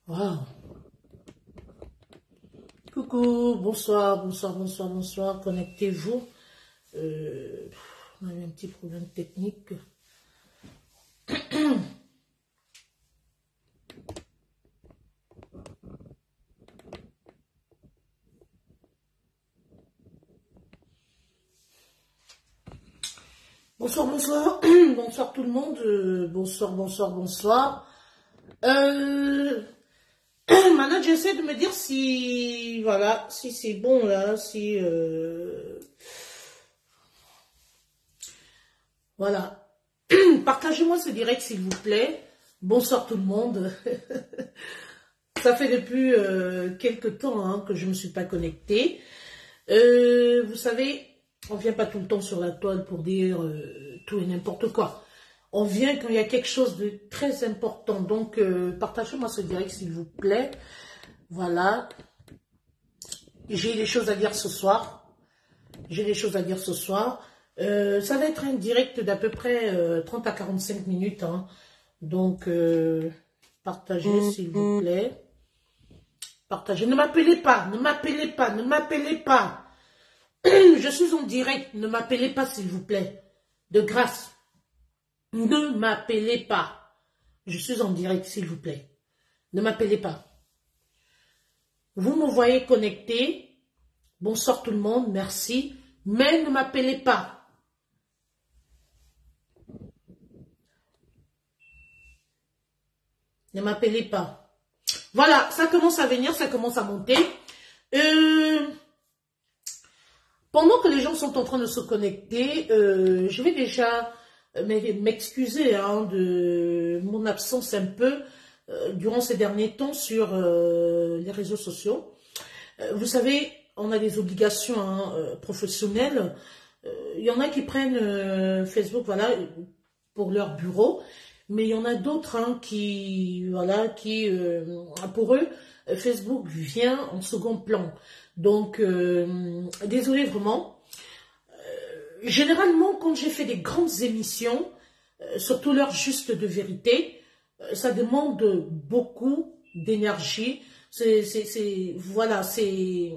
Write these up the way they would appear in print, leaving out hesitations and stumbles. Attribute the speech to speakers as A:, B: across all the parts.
A: Waouh. Coucou, bonsoir, bonsoir, bonsoir, bonsoir. Connectez-vous. On a eu un petit problème technique. Bonsoir, bonsoir. Bonsoir tout le monde. Bonsoir, bonsoir, bonsoir. Maintenant, j'essaie de me dire si, voilà, si c'est bon là, si, voilà. Partagez-moi ce direct s'il vous plaît. Bonsoir tout le monde. Ça fait depuis quelques temps hein, que je ne me suis pas connectée. Vous savez, on vient pas tout le temps sur la toile pour dire tout et n'importe quoi. On vient quand il y a quelque chose de très important. Donc, partagez-moi ce direct s'il vous plaît. Voilà. J'ai des choses à dire ce soir. J'ai des choses à dire ce soir. Ça va être un direct d'à peu près 30 à 45 minutes. Hein. Donc, partagez s'il vous plaît. Partagez. Ne m'appelez pas, ne m'appelez pas, ne m'appelez pas. Je suis en direct. Ne m'appelez pas s'il vous plaît. De grâce. Ne m'appelez pas. Je suis en direct, s'il vous plaît. Ne m'appelez pas. Vous me voyez connecté. Bonsoir tout le monde, merci. Mais ne m'appelez pas. Ne m'appelez pas. Voilà, ça commence à venir, ça commence à monter. Pendant que les gens sont en train de se connecter, je vais déjà m'excuser hein, de mon absence un peu durant ces derniers temps sur les réseaux sociaux. Vous savez, on a des obligations hein, professionnelles. Il y en a qui prennent Facebook voilà, pour leur bureau, mais il y en a d'autres hein, qui, voilà, qui pour eux, Facebook vient en second plan. Donc, désolé vraiment. Généralement, quand j'ai fait des grandes émissions, surtout l'heure juste de vérité, ça demande beaucoup d'énergie. Voilà, c'est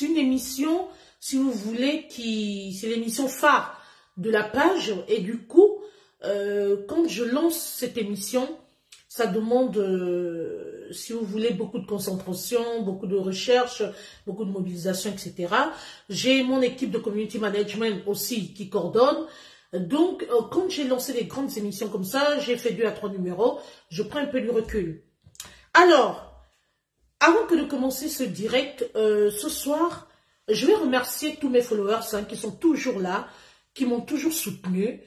A: une émission, si vous voulez, c'est l'émission phare de la page. Et du coup, quand je lance cette émission, ça demande, si vous voulez, beaucoup de concentration, beaucoup de recherche, beaucoup de mobilisation, etc. J'ai mon équipe de community management aussi qui coordonne. Donc, quand j'ai lancé des grandes émissions comme ça, j'ai fait 2 à 3 numéros, je prends un peu du recul. Alors, avant que de commencer ce direct, ce soir, je vais remercier tous mes followers hein, qui sont toujours là, qui m'ont toujours soutenu.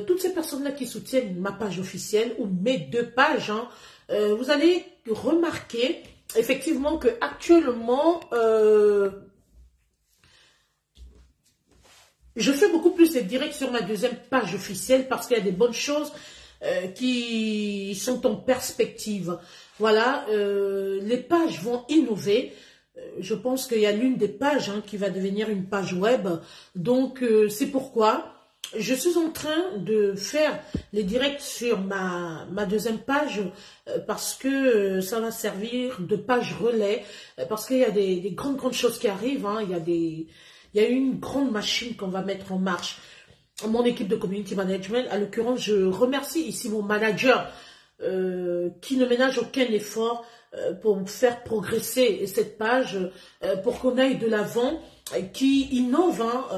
A: Toutes ces personnes-là qui soutiennent ma page officielle ou mes 2 pages, hein, vous allez remarquer effectivement que actuellement je fais beaucoup plus de directs sur ma 2e page officielle parce qu'il y a des bonnes choses qui sont en perspective. Voilà, les pages vont innover. Je pense qu'il y a l'une des pages hein, qui va devenir une page web. Donc, c'est pourquoi je suis en train de faire les directs sur ma 2e page parce que ça va servir de page relais, parce qu'il y a des grandes choses qui arrivent. Hein, il y a une grande machine qu'on va mettre en marche. Mon équipe de community management, à l'occurrence, je remercie ici mon manager qui ne ménage aucun effort pour faire progresser cette page, pour qu'on aille de l'avant, qui innove, hein,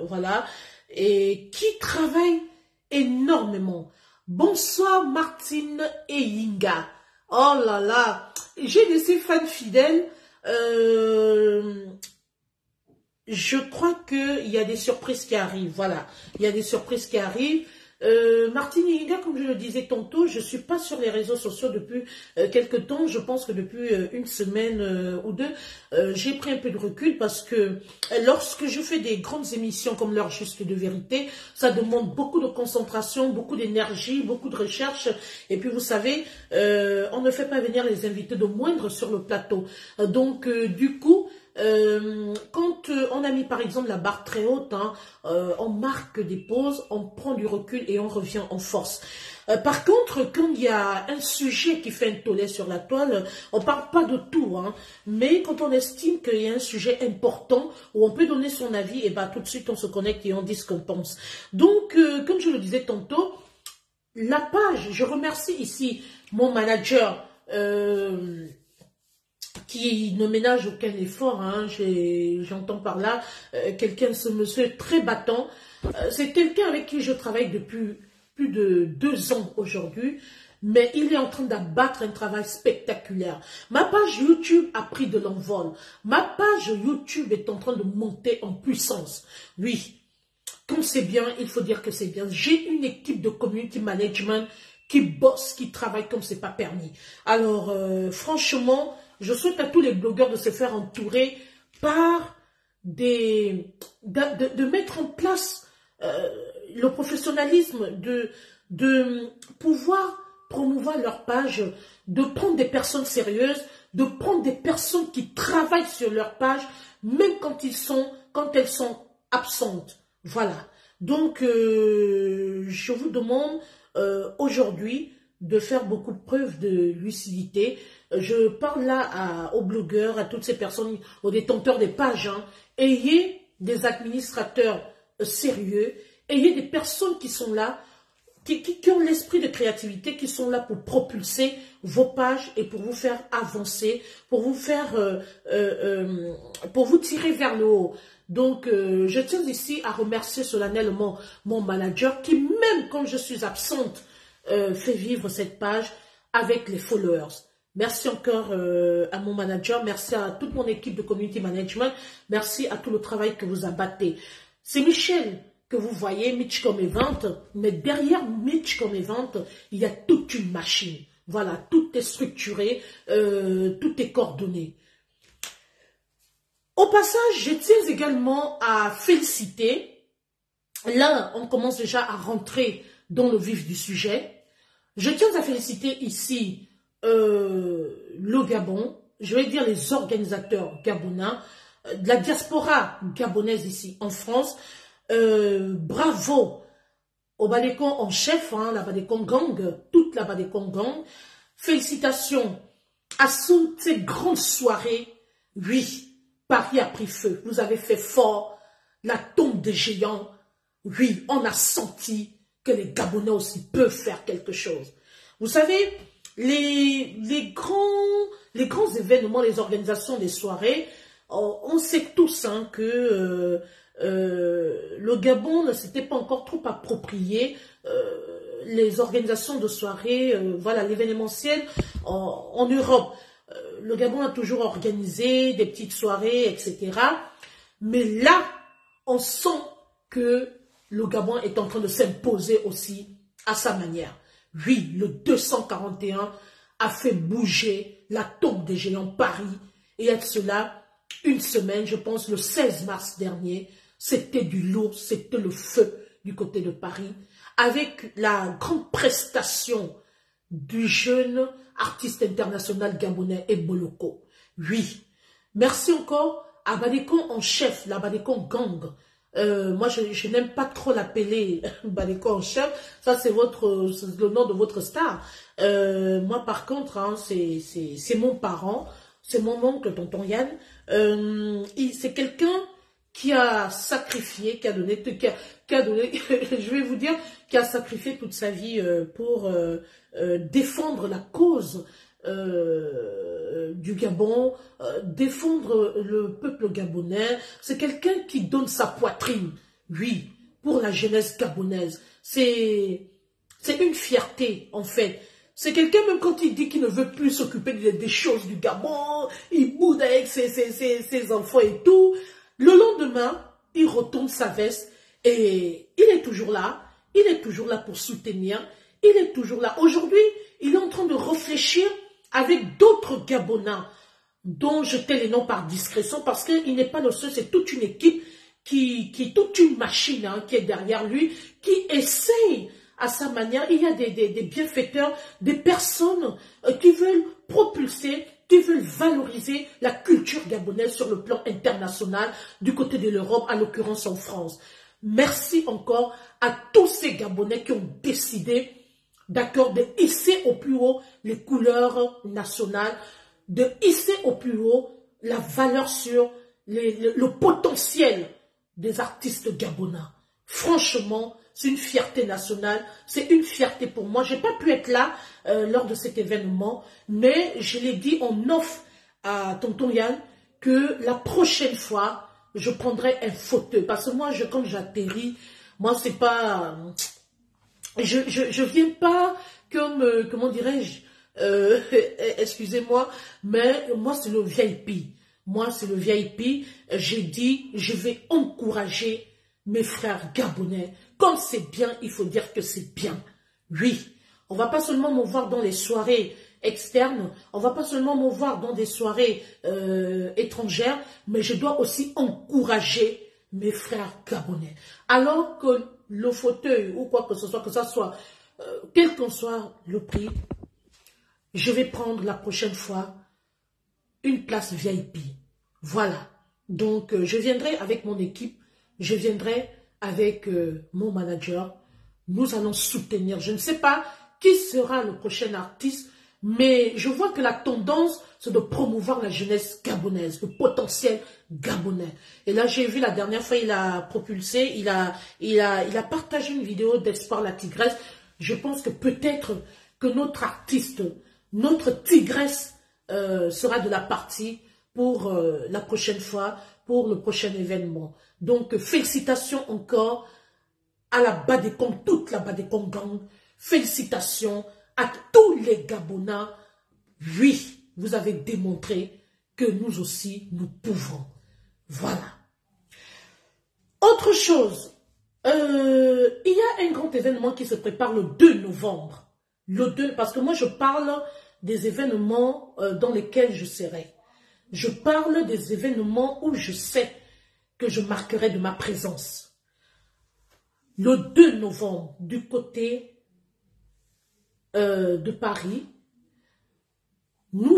A: voilà, et qui travaille énormément. Bonsoir Martine et Yinga. Oh là là, j'ai de ces fans fidèles. Je crois qu'il y a des surprises qui arrivent. Voilà, il y a des surprises qui arrivent. Martine et Yinga, comme je le disais tantôt, je ne suis pas sur les réseaux sociaux depuis quelques temps. Je pense que depuis une semaine ou 2, j'ai pris un peu de recul parce que lorsque je fais des grandes émissions comme l'heure juste de vérité, ça demande beaucoup de concentration, beaucoup d'énergie, beaucoup de recherche. Et puis vous savez, on ne fait pas venir les invités de moindre sur le plateau. Donc du coup, Quand on a mis par exemple la barre très haute, hein, on marque des pauses, on prend du recul et on revient en force. Par contre, quand il y a un sujet qui fait un tollé sur la toile, on ne parle pas de tout, hein, mais quand on estime qu'il y a un sujet important où on peut donner son avis, et ben tout de suite on se connecte et on dit ce qu'on pense. Donc, comme je le disais tantôt, la page, je remercie ici mon manager qui ne ménage aucun effort, hein, j'entends par là quelqu'un, ce monsieur très battant, c'est quelqu'un avec qui je travaille depuis plus de 2 ans aujourd'hui, mais il est en train d'abattre un travail spectaculaire. Ma page YouTube a pris de l'envol, ma page YouTube est en train de monter en puissance, oui. Quand c'est bien, il faut dire que c'est bien. J'ai une équipe de community management qui bosse, qui travaille comme c'est pas permis. Alors, franchement, je souhaite à tous les blogueurs de se faire entourer par de mettre en place le professionnalisme, de pouvoir promouvoir leur page, de prendre des personnes sérieuses, de prendre des personnes qui travaillent sur leur page, même quand elles sont absentes. Voilà, donc je vous demande aujourd'hui de faire beaucoup de preuves de lucidité. Je parle là aux blogueurs, à toutes ces personnes, aux détenteurs des pages. Hein. Ayez des administrateurs sérieux, ayez des personnes qui sont là, qui ont l'esprit de créativité, qui sont là pour propulser vos pages et pour vous faire avancer, pour vous faire, pour vous tirer vers le haut. Donc, je tiens ici à remercier solennellement mon manager qui, même quand je suis absente, fait vivre cette page avec les followers. Merci encore à mon manager, merci à toute mon équipe de community management, merci à tout le travail que vous abattez. C'est Michel que vous voyez, Mitchcom Event, mais derrière Mitchcom Event, il y a toute une machine. Voilà, tout est structuré, tout est coordonné. Au passage, je tiens également à féliciter, là on commence déjà à rentrer dans le vif du sujet, je tiens à féliciter ici le Gabon, je vais dire les organisateurs gabonais, de la diaspora gabonaise ici en France, bravo au Badekon en chef, hein, la Badekon Gang, toute la Badekon Gang, félicitations à toutes ces grandes soirées, oui, Paris a pris feu, vous avez fait fort, la tombe des géants, oui, on a senti que les Gabonais aussi peuvent faire quelque chose. Vous savez, les grands événements, les organisations des soirées, on sait tous hein, que le Gabon ne s'était pas encore trop approprié les organisations de soirées, voilà, l'événementiel en Europe. Le Gabon a toujours organisé des petites soirées, etc. Mais là, on sent que le Gabon est en train de s'imposer aussi à sa manière. Oui, le 241 a fait bouger la tombe des géants Paris. Et à cela, une semaine, je pense le 16 mars dernier, c'était du lourd, c'était le feu du côté de Paris, avec la grande prestation du jeune artiste international gabonais Eboloko. Oui, merci encore à Badekon en chef, la Badekon Gang. Moi, je n'aime pas trop l'appeler Badekon en chef, ça c'est le nom de votre star. Moi par contre, hein, c'est mon parent, c'est mon oncle, tonton Yann. C'est quelqu'un qui a sacrifié, qui a donné, je vais vous dire, qui a sacrifié toute sa vie pour défendre la cause du Gabon, défendre le peuple gabonais. C'est quelqu'un qui donne sa poitrine, oui, pour la jeunesse gabonaise. C'est une fierté, en fait. C'est quelqu'un, même quand il dit qu'il ne veut plus s'occuper des choses du Gabon, il boude avec ses enfants et tout. Le lendemain, il retourne sa veste et il est toujours là. Il est toujours là pour soutenir. Il est toujours là. Aujourd'hui, il est en train de réfléchir avec d'autres Gabonais dont je tais les noms par discrétion parce qu'il n'est pas le seul, c'est toute une équipe toute une machine hein, qui est derrière lui, qui essaye à sa manière. Il y a des bienfaiteurs, des personnes qui veulent propulser, qui veulent valoriser la culture gabonaise sur le plan international, du côté de l'Europe, en l'occurrence en France. Merci encore à tous ces Gabonais qui ont décidé, d'accord, de hisser au plus haut les couleurs nationales, de hisser au plus haut la valeur sur le potentiel des artistes gabonais. Franchement, c'est une fierté nationale, c'est une fierté pour moi. Je n'ai pas pu être là lors de cet événement, mais je l'ai dit en off à tonton Yann que la prochaine fois, je prendrai un fauteuil. Parce que moi, quand j'atterris, moi, c'est pas... Je viens pas comme, comment dirais-je, excusez-moi, mais moi, c'est le VIP. Moi, c'est le VIP. J'ai dit, je vais encourager mes frères gabonais. Comme c'est bien, il faut dire que c'est bien. Oui, on va pas seulement me voir dans les soirées externes, on va pas seulement me voir dans des soirées étrangères, mais je dois aussi encourager mes frères gabonais. Alors que le fauteuil ou quoi que ce soit, quel qu'en soit le prix, je vais prendre la prochaine fois une place VIP. Voilà. Donc, je viendrai avec mon équipe, je viendrai avec mon manager. Nous allons soutenir. Je ne sais pas qui sera le prochain artiste, mais je vois que la tendance, c'est de promouvoir la jeunesse gabonaise, le potentiel gabonais. Et là, j'ai vu la dernière fois, il a propulsé, il a partagé une vidéo d'Espoir la Tigresse. Je pense que peut-être que notre artiste, notre tigresse sera de la partie pour la prochaine fois, pour le prochain événement. Donc, félicitations encore à la Badekong, toute la Badekong gang. Félicitations à tous les Gabonais. Oui, vous avez démontré que nous aussi, nous pouvons. Voilà. Autre chose, il y a un grand événement qui se prépare le 2 novembre. Le 2, parce que moi, je parle des événements dans lesquels je serai. Je parle des événements où je sais que je marquerai de ma présence. Le 2 novembre, du côté de Paris, nous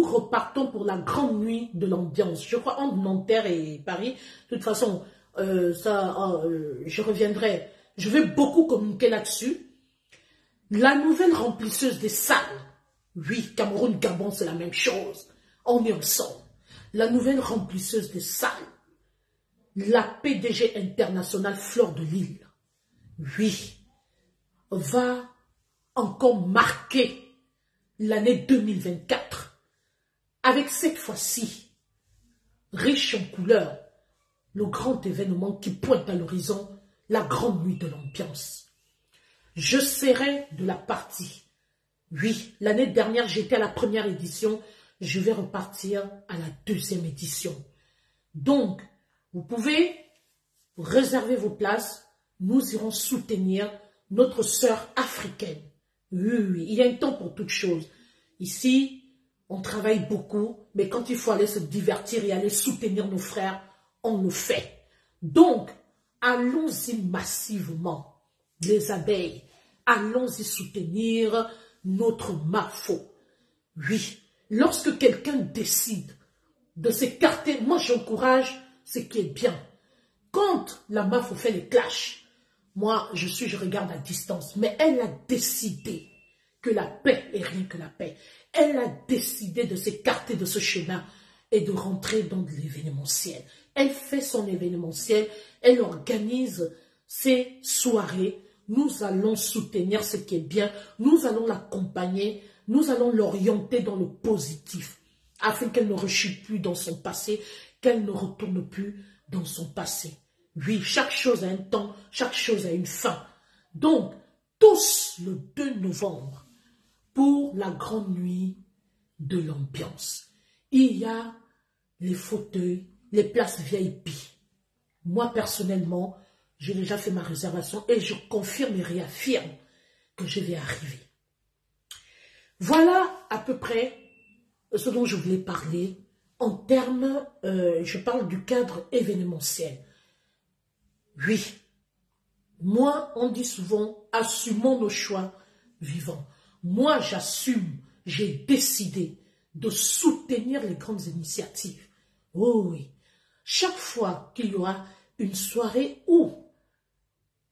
A: repartons pour la grande nuit de l'ambiance. Je crois entre Nanterre et Paris. De toute façon, je reviendrai. Je vais beaucoup communiquer là-dessus. La nouvelle remplisseuse des salles. Oui, Cameroun, Gabon, c'est la même chose. On est ensemble. La nouvelle remplisseuse des salles. La PDG internationale Fleur de Lille. Oui, va encore marquer l'année 2024 avec cette fois-ci, riche en couleurs, le grand événement qui pointe à l'horizon, la grande nuit de l'ambiance. Je serai de la partie. Oui, l'année dernière, j'étais à la première édition, je vais repartir à la deuxième édition. Donc, vous pouvez réserver vos places, nous irons soutenir notre sœur africaine. Oui, il y a un temps pour toutes choses. Ici, on travaille beaucoup, mais quand il faut aller se divertir et aller soutenir nos frères, on le fait. Donc, allons-y massivement, les abeilles. Allons-y soutenir notre MAFO. Oui, lorsque quelqu'un décide de s'écarter, moi j'encourage ce qui est bien. Quand la MAFO fait les clashs, moi, je regarde à distance, mais elle a décidé que la paix est rien que la paix. Elle a décidé de s'écarter de ce chemin et de rentrer dans l'événementiel. Elle fait son événementiel, elle organise ses soirées. Nous allons soutenir ce qui est bien, nous allons l'accompagner, nous allons l'orienter dans le positif, afin qu'elle ne rechute plus dans son passé, qu'elle ne retourne plus dans son passé. Oui, chaque chose a un temps, chaque chose a une fin. Donc, tous le 2 novembre, pour la grande nuit de l'ambiance, il y a les fauteuils, les places VIP. Moi, personnellement, j'ai déjà fait ma réservation et je confirme et réaffirme que je vais arriver. Voilà à peu près ce dont je voulais parler en termes, je parle du cadre événementiel. Oui, moi, on dit souvent, assumons nos choix vivants. Moi, j'assume, j'ai décidé de soutenir les grandes initiatives. Oh oui, chaque fois qu'il y aura une soirée où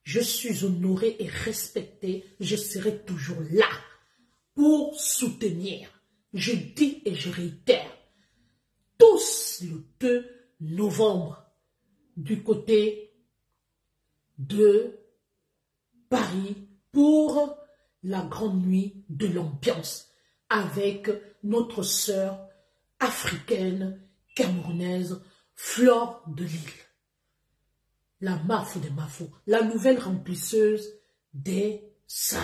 A: je suis honoré et respecté, je serai toujours là pour soutenir. Je dis et je réitère, tous le 2 novembre, du côté de Paris, pour la grande nuit de l'ambiance, avec notre sœur africaine, camerounaise, Flore de Lille. La Mafou des Mafou, la nouvelle remplisseuse des salles.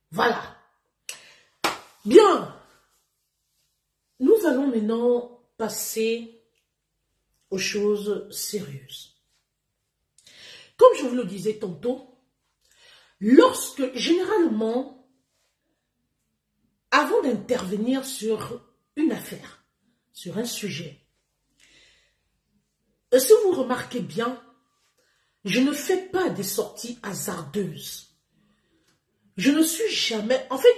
A: Voilà. Bien. Nous allons maintenant passer aux choses sérieuses. Comme je vous le disais tantôt, généralement, avant d'intervenir sur une affaire, sur un sujet, si vous remarquez bien, je ne fais pas des sorties hasardeuses. Je ne suis jamais... En fait,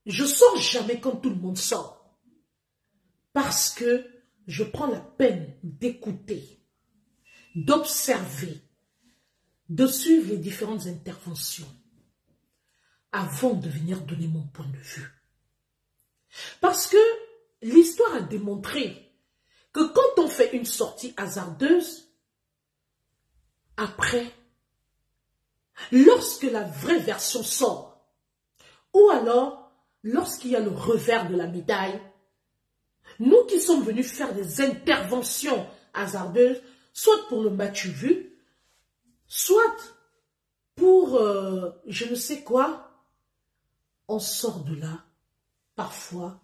A: je sors jamais quand tout le monde sort. Parce que je prends la peine d'écouter, d'observer, de suivre les différentes interventions avant de venir donner mon point de vue. Parce que l'histoire a démontré que quand on fait une sortie hasardeuse, après, lorsque la vraie version sort, ou alors lorsqu'il y a le revers de la médaille, nous qui sommes venus faire des interventions hasardeuses, soit pour le match vu, soit pour je ne sais quoi, on sort de là, parfois,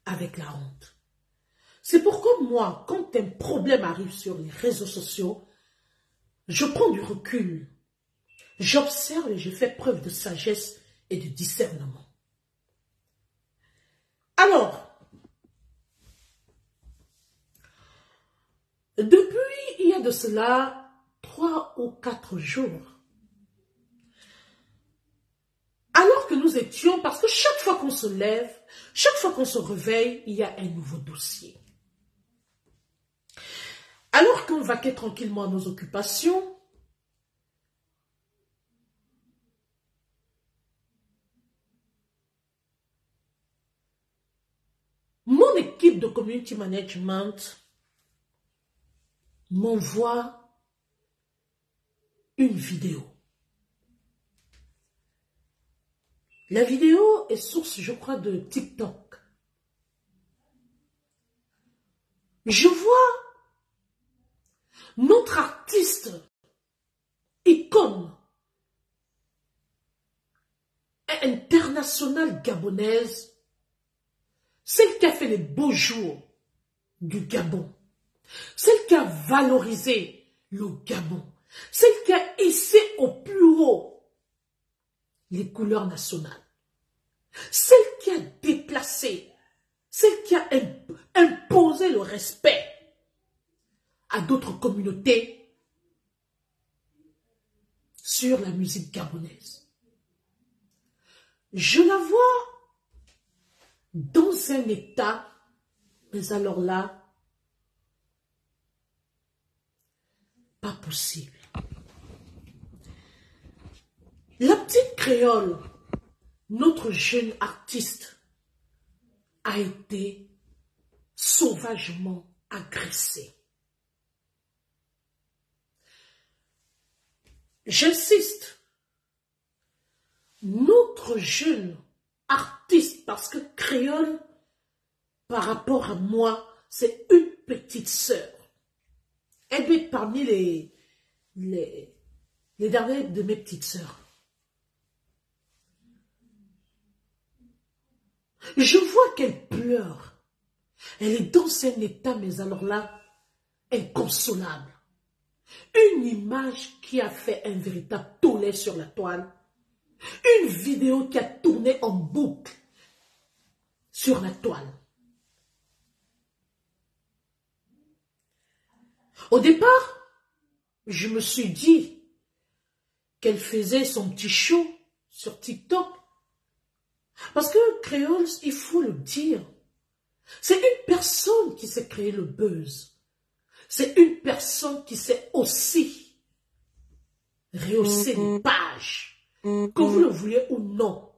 A: avec la honte. C'est pourquoi moi, quand un problème arrive sur les réseaux sociaux, je prends du recul, j'observe et je fais preuve de sagesse et de discernement. Alors, depuis il y a de cela 3 ou 4 jours, alors que nous étions, parce que chaque fois qu'on se lève, chaque fois qu'on se réveille, il y a un nouveau dossier. Alors qu'on vaquait tranquillement à nos occupations, mon équipe de community management m'envoie une vidéo. La vidéo est source, je crois, de TikTok. Je vois notre artiste, icône, internationale gabonaise, celle qui a fait les beaux jours du Gabon, celle qui a valorisé le Gabon, celle qui a hissé au plus haut les couleurs nationales, celle qui a déplacé, celle qui a imposé le respect à d'autres communautés sur la musique gabonaise. Je la vois dans un état, mais alors là, pas possible. La petite créole, notre jeune artiste, a été sauvagement agressée. J'insiste, notre jeune artiste, parce que créole, par rapport à moi, c'est une petite sœur. Elle est parmi les dernières de mes petites sœurs. Je vois qu'elle pleure. Elle est dans un état, mais alors là, inconsolable. Une image qui a fait un véritable tollé sur la toile. Une vidéo qui a tourné en boucle sur la toile. Au départ, je me suis dit qu'elle faisait son petit show sur TikTok. Parce que créole, il faut le dire, C'est une personne qui sait créer le buzz. C'est une personne qui sait aussi rehausser les pages, que vous le vouliez ou non.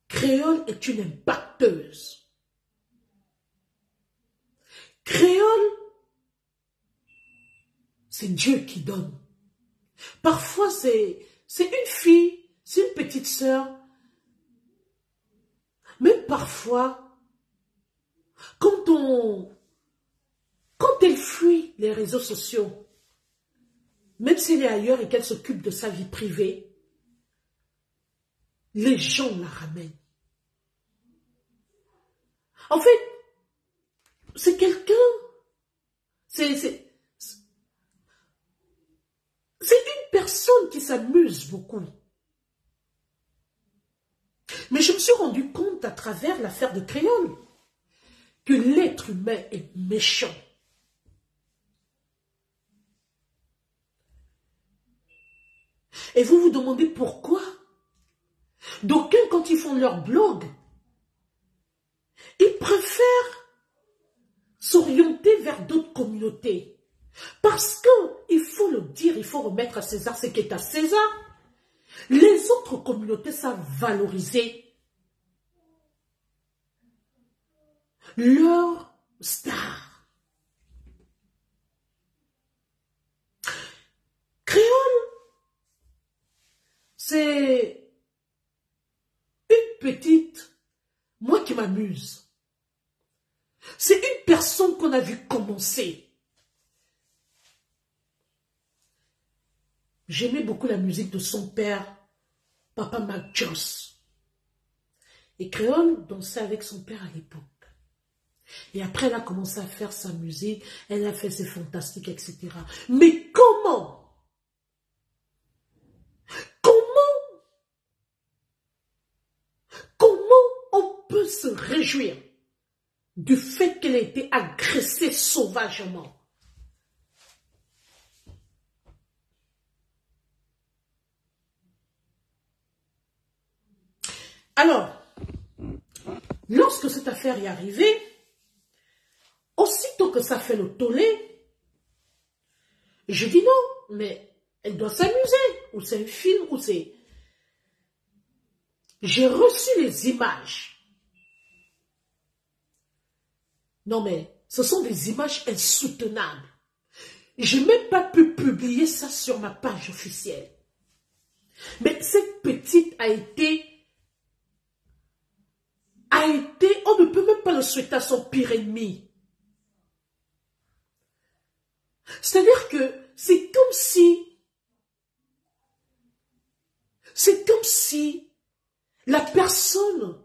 A: Créole est une impacteuse. Créole, c'est Dieu qui donne. Parfois, c'est une fille, c'est une petite sœur. Mais parfois, quand elle fuit les réseaux sociaux, même si elle est ailleurs et qu'elle s'occupe de sa vie privée, les gens la ramènent. En fait, c'est quelqu'un, c'est une personne qui s'amuse beaucoup. Mais je me suis rendu compte à travers l'affaire de Créole que l'être humain est méchant. Et vous vous demandez pourquoi? D'aucuns, quand ils font leur blog, ils préfèrent s'orienter vers d'autres communautés. Parce que, il faut le dire, il faut remettre à César ce qui est à César. Les autres communautés savent valoriser leurs stars. Créole, c'est une petite, moi qui m'amuse. C'est une personne qu'on a vu commencer. J'aimais beaucoup la musique de son père, Papa Mac Joss. Et Créole dansait avec son père à l'époque. Et après, elle a commencé à faire sa musique, elle a fait ses fantastiques, etc. Mais comment on peut se réjouir du fait qu'elle ait été agressée sauvagement? Alors, lorsque cette affaire est arrivée, aussitôt que ça fait le tollé, je dis non, mais elle doit s'amuser, ou c'est un film, ou c'est... J'ai reçu les images. Non mais, ce sont des images insoutenables. Je n'ai même pas pu publier ça sur ma page officielle. Mais cette petite a été, on ne peut même pas le souhaiter à son pire ennemi. C'est-à-dire que c'est comme si la personne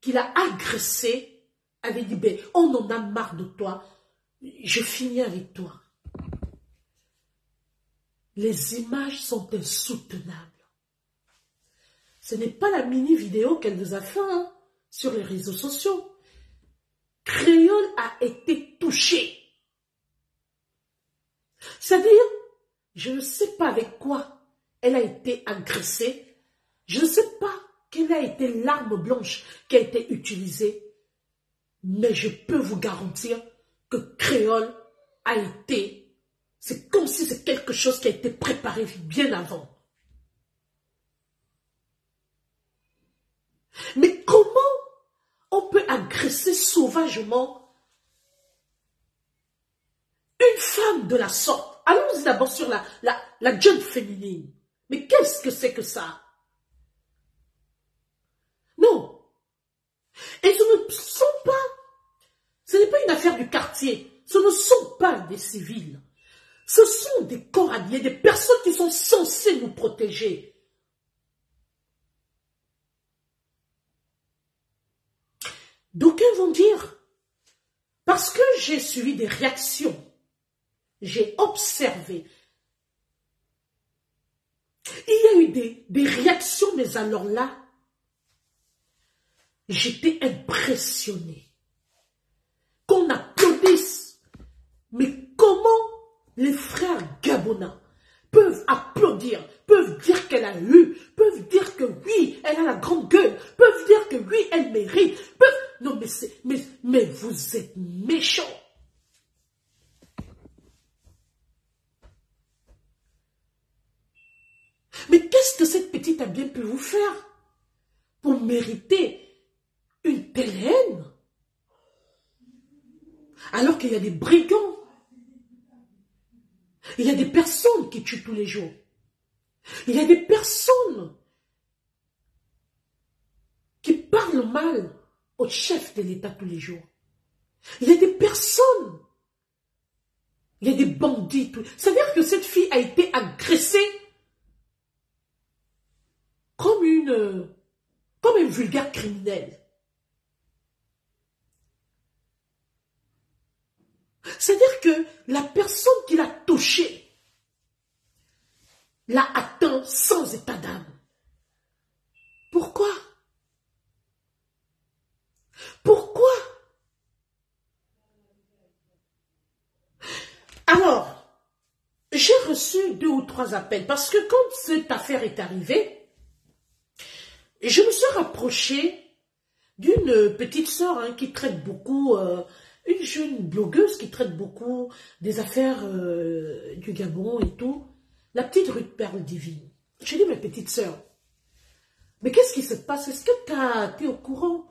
A: qui l'a agressé avait dit, ben, on en a marre de toi, je finis avec toi. Les images sont insoutenables. Ce n'est pas la mini-vidéo qu'elle vous a fait sur les réseaux sociaux. Créole a été touché. C'est-à-dire, je ne sais pas avec quoi elle a été agressée. Je ne sais pas quelle a été l'arme blanche qui a été utilisée. Mais je peux vous garantir que Créole a été... C'est comme si c'est quelque chose qui a été préparé bien avant. Mais comment on peut agresser sauvagement une femme de la sorte? Allons-y d'abord sur la jeune féminine. Mais qu'est-ce que c'est que ça? Non. Et ce n'est pas une affaire du quartier. Ce ne sont pas des civils. Ce sont des corps habillés, des personnes qui sont censées nous protéger. D'aucuns vont dire, parce que j'ai suivi des réactions, j'ai observé, il y a eu des réactions, mais alors là, j'étais impressionnée. Qu'on applaudisse. Mais comment les frères Gabona peuvent applaudir, peuvent dire qu'elle a eu, peuvent dire que oui, elle a la grande gueule, peuvent dire que oui, elle mérite, peuvent... Non, mais vous êtes méchant. Mais qu'est-ce que cette petite a bien pu vous faire pour mériter une telle haine? Alors qu'il y a des brigands. Il y a des personnes qui tuent tous les jours. Il y a des personnes qui parlent mal au chef de l'État tous les jours. Il y a des personnes, il y a des bandits. C'est-à-dire que cette fille a été agressée comme une vulgaire criminelle. C'est-à-dire que la personne qui l'a touchée l'a atteint sans état d'âme. Pourquoi? Pourquoi? Alors, j'ai reçu 2 ou 3 appels parce que quand cette affaire est arrivée, je me suis rapprochée d'une petite sœur qui traite beaucoup, une jeune blogueuse qui traite beaucoup des affaires du Gabon et tout, la petite Ruth Perle Divine. J'ai dit, ma petite sœur, mais qu'est-ce qui se passe? Est-ce que tu es au courant?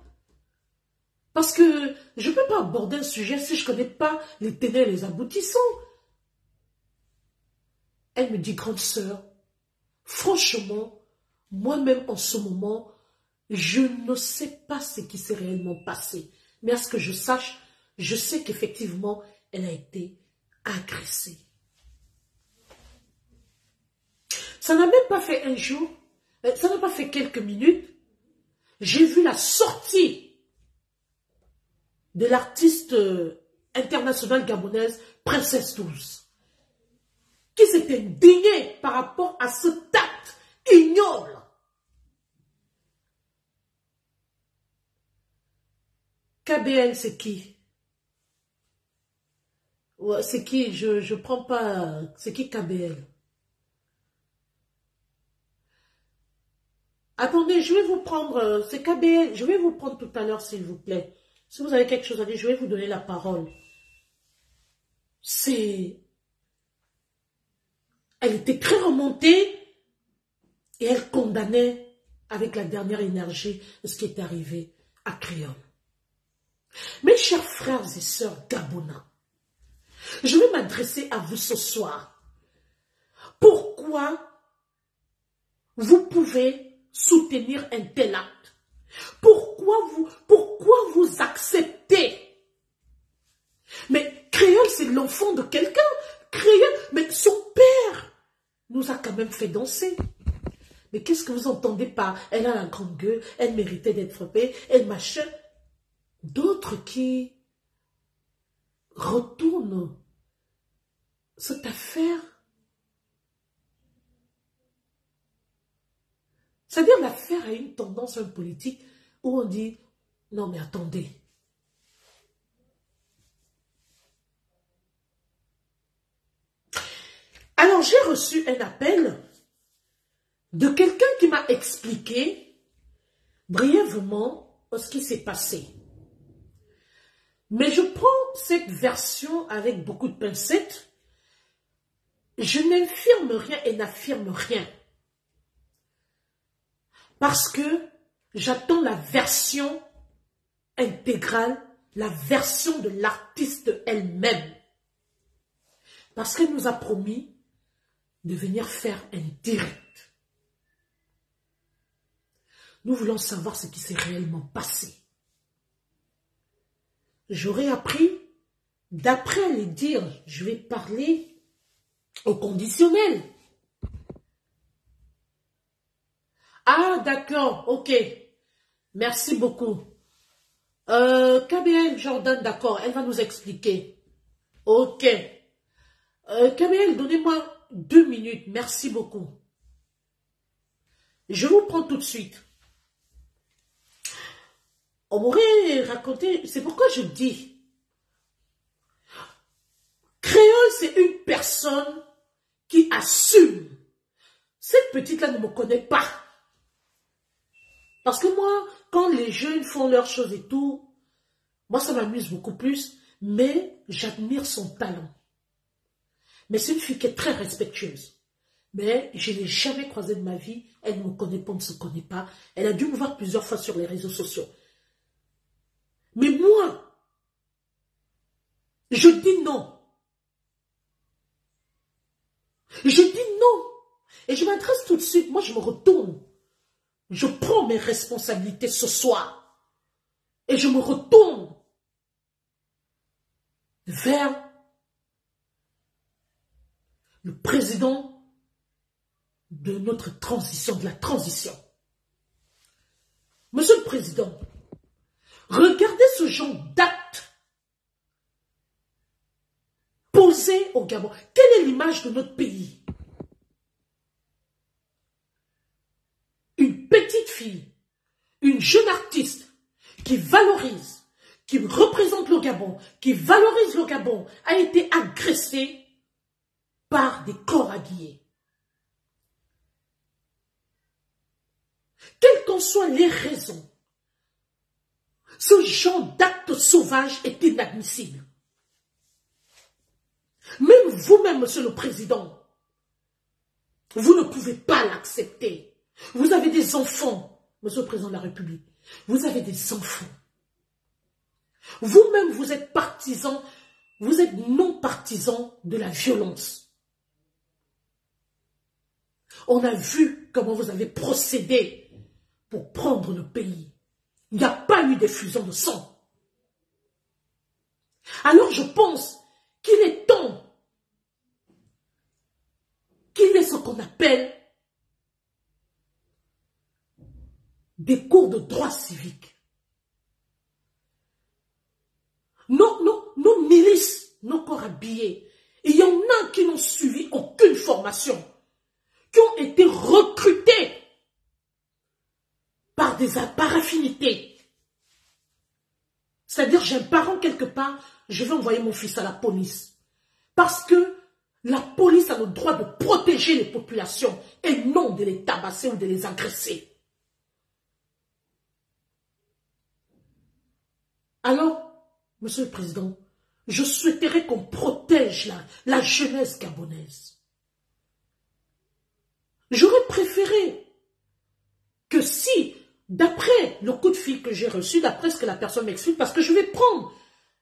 A: Parce que je ne peux pas aborder un sujet si je ne connais pas les tenants et les aboutissants. Elle me dit, grande sœur, franchement, moi-même en ce moment, je ne sais pas ce qui s'est réellement passé. Mais à ce que je sache, je sais qu'effectivement, elle a été agressée. Ça n'a même pas fait un jour, ça n'a pas fait quelques minutes. J'ai vu la sortie de l'artiste internationale gabonaise, Princesse 12, qui s'était indignée par rapport à ce acte ignoble. KBL, c'est qui? Ouais, c'est qui? Je prends pas. C'est qui KBL? Attendez, je vais vous prendre. C'est KBL. Je vais vous prendre tout à l'heure, s'il vous plaît. Si vous avez quelque chose à dire, je vais vous donner la parole. Elle était très remontée et elle condamnait avec la dernière énergie ce qui est arrivé à Créole. Mes chers frères et sœurs gabonais, je vais m'adresser à vous ce soir. Pourquoi vous pouvez soutenir un tel acte? Pourquoi vous acceptez? Mais Créole, c'est l'enfant de quelqu'un. Créole, mais son père nous a quand même fait danser. Mais qu'est-ce que vous entendez par elle a la grande gueule, elle méritait d'être frappée, elle machin. D'autres qui retournent cette affaire. C'est-à-dire l'affaire a une tendance politique où on dit, non mais attendez. Alors j'ai reçu un appel de quelqu'un qui m'a expliqué brièvement ce qui s'est passé. Mais je prends cette version avec beaucoup de pincettes. Je n'infirme rien et n'affirme rien. Parce que j'attends la version intégrale, la version de l'artiste elle-même. Parce qu'elle nous a promis de venir faire un direct. Nous voulons savoir ce qui s'est réellement passé. J'aurais appris, d'après les dire, je vais parler au conditionnel. Ah, d'accord, ok. Merci beaucoup. KBL Jordan, d'accord, elle va nous expliquer. Ok. KBL, donnez-moi 2 minutes, merci beaucoup. Je vous prends tout de suite. On m'aurait raconté, c'est pourquoi je dis, Créole, c'est une personne qui assume. Cette petite-là ne me connaît pas. Parce que moi, quand les jeunes font leurs choses et tout, Moi, ça m'amuse beaucoup plus, mais j'admire son talent. Mais c'est une fille qui est très respectueuse. Mais je ne l'ai jamais croisée de ma vie. Elle ne me connaît pas, on ne se connaît pas. Elle a dû me voir plusieurs fois sur les réseaux sociaux. Mais moi, je dis non. Je dis non. Et je m'adresse tout de suite. Moi, je me retourne. Je prends mes responsabilités ce soir. Et je me retourne vers le président de notre transition, de la transition. Monsieur le Président, regardez ce genre d'acte posé au Gabon. Quelle est l'image de notre pays? Une petite fille, une jeune artiste qui valorise, qui représente le Gabon, qui valorise le Gabon, a été agressée par des corps habillés. Quelles qu'en soient les raisons, ce genre d'acte sauvage est inadmissible. Même vous-même, Monsieur le Président, vous ne pouvez pas l'accepter. Vous avez des enfants, Monsieur le Président de la République. Vous avez des enfants. Vous-même, vous êtes partisan, vous êtes non partisan de la violence. On a vu comment vous avez procédé pour prendre le pays. Il n'y a pas eu d'effusion de sang. Alors je pense qu'il est temps qu'il y ait ce qu'on appelle des cours de droit civique. Nos milices, nos corps habillés, il y en a qui n'ont suivi aucune formation, qui ont été recrutés par affinité. C'est-à-dire, j'ai un parent quelque part, je vais envoyer mon fils à la police. Parce que la police a le droit de protéger les populations et non de les tabasser ou de les agresser. Alors, Monsieur le Président, je souhaiterais qu'on protège la jeunesse gabonaise. J'aurais préféré que si, d'après le coup de fil que j'ai reçu, d'après ce que la personne m'explique, parce que je vais prendre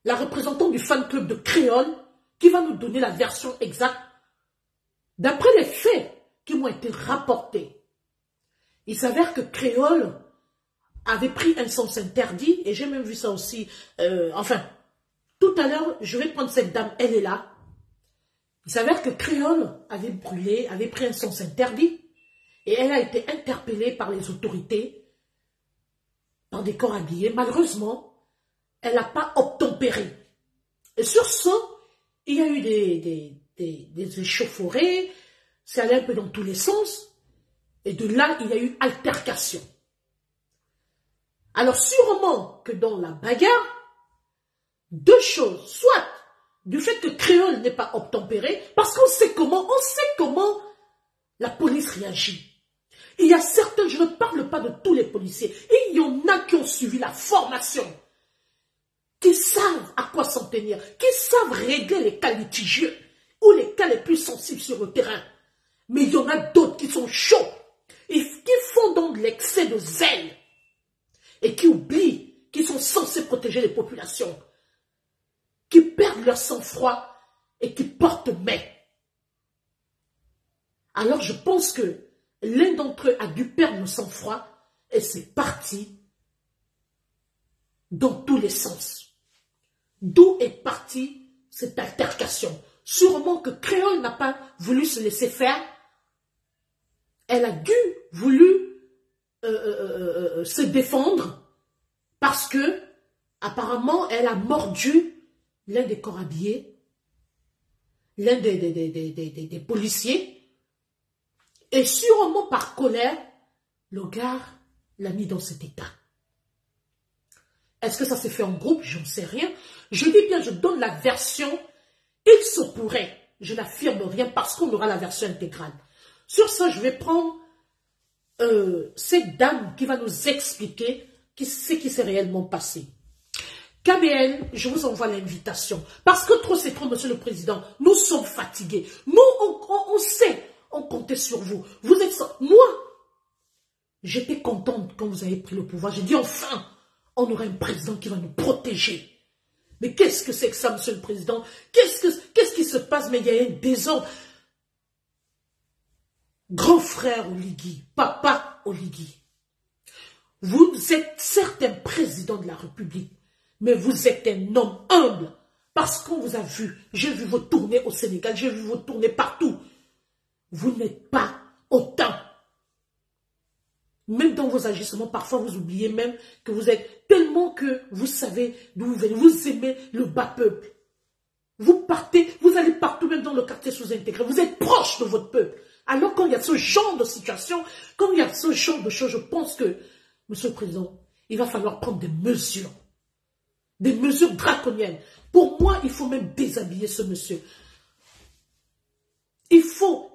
A: la représentante du fan club de Créole qui va nous donner la version exacte, d'après les faits qui m'ont été rapportés. Il s'avère que Créole avait pris un sens interdit, et j'ai même vu ça aussi, enfin, tout à l'heure, je vais prendre cette dame, elle est là. Il s'avère que Créole avait brûlé, avait pris un sens interdit, et elle a été interpellée par les autorités, par des corps habillés. Malheureusement, elle n'a pas obtempéré. Et sur ce, il y a eu des échauffourées, c'est allé un peu dans tous les sens, et de là, il y a eu altercation. Alors sûrement que dans la bagarre, deux choses, soit du fait que Créole n'est pas obtempéré, parce qu'on sait comment la police réagit. Il y a certains, je ne parle pas de tous les policiers, et il y en a qui ont suivi la formation, qui savent à quoi s'en tenir, qui savent régler les cas litigieux ou les cas les plus sensibles sur le terrain. Mais il y en a d'autres qui sont chauds et qui font donc l'excès de zèle et qui oublient qu'ils sont censés protéger les populations, qui perdent leur sang-froid et qui portent main. Alors je pense que l'un d'entre eux a dû perdre le sang-froid et c'est parti dans tous les sens. D'où est partie cette altercation? Sûrement que Créole n'a pas voulu se laisser faire. Elle a voulu se défendre parce que apparemment elle a mordu l'un des corps habillés, l'un des policiers, et sûrement par colère, le gars l'a mis dans cet état. Est-ce que ça s'est fait en groupe? Je n'en sais rien. Je dis bien, je donne la version, il se pourrait, je n'affirme rien parce qu'on aura la version intégrale. Sur ça, je vais prendre cette dame qui va nous expliquer ce qui s'est réellement passé. KBN, je vous envoie l'invitation. Parce que trop c'est trop, Monsieur le Président. Nous sommes fatigués. Nous, on sait, on comptait sur vous. Vous êtes... Moi, j'étais contente quand vous avez pris le pouvoir. J'ai dit, enfin, on aura un président qui va nous protéger. Mais qu'est-ce que c'est que ça, Monsieur le Président? Qu'est-ce qui se passe? Mais il y a un désordre. Grand frère Oligui, papa Oligui, vous êtes certes un président de la République, mais vous êtes un homme humble. Parce qu'on vous a vu, j'ai vu vos tournées au Sénégal, j'ai vu vos tournées partout. Vous n'êtes pas autant. Même dans vos agissements, parfois vous oubliez même que vous êtes tellement que vous savez d'où vous venez. Vous aimez le bas peuple. Vous partez, vous allez partout, même dans le quartier sous-intégré. Vous êtes proche de votre peuple. Alors quand il y a ce genre de situation, quand il y a ce genre de choses, je pense que, Monsieur le Président, il va falloir prendre des mesures draconiennes. Pour moi, il faut même déshabiller ce monsieur. Il faut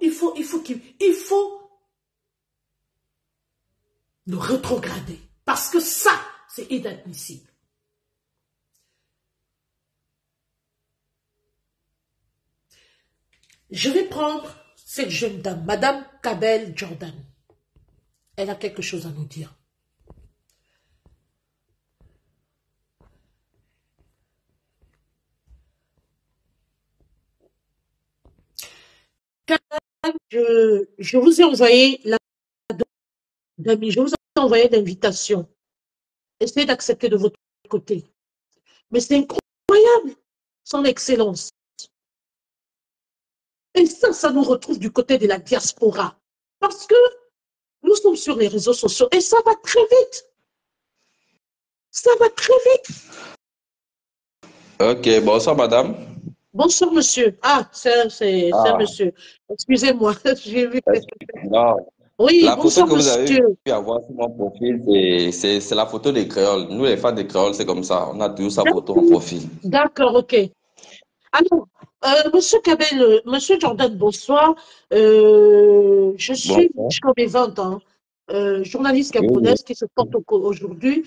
A: le rétrograder. Parce que ça, c'est inadmissible. Je vais prendre cette jeune dame, Madame Kabel Jordan. Elle a quelque chose à nous dire. Je vous ai envoyé d'amis, je vous ai envoyé l'invitation. Essayez d'accepter de votre côté. Mais c'est incroyable, son excellence. Et ça nous retrouve du côté de la diaspora. Parce que nous sommes sur les réseaux sociaux et ça va très vite. Ça va très vite.
B: Ok, bonsoir madame.
A: Bonsoir monsieur. Ah, c'est
B: Ah,
A: monsieur. Excusez-moi, j'ai vu.
B: non.
A: Oui,
B: La photo
A: bonsoir
B: que vous avez
A: monsieur.
B: pu avoir sur mon profil, c'est la photo des créoles. Nous, les fans des créoles, c'est comme ça. On a toujours sa photo en profil.
A: D'accord, ok. Alors, monsieur Kabel, monsieur Jordan, bonsoir. Je suis
B: Bonsoir.
A: jusqu'à mes 20 ans, journaliste
B: Oui, oui,
A: gabonaise qui se porte aujourd'hui,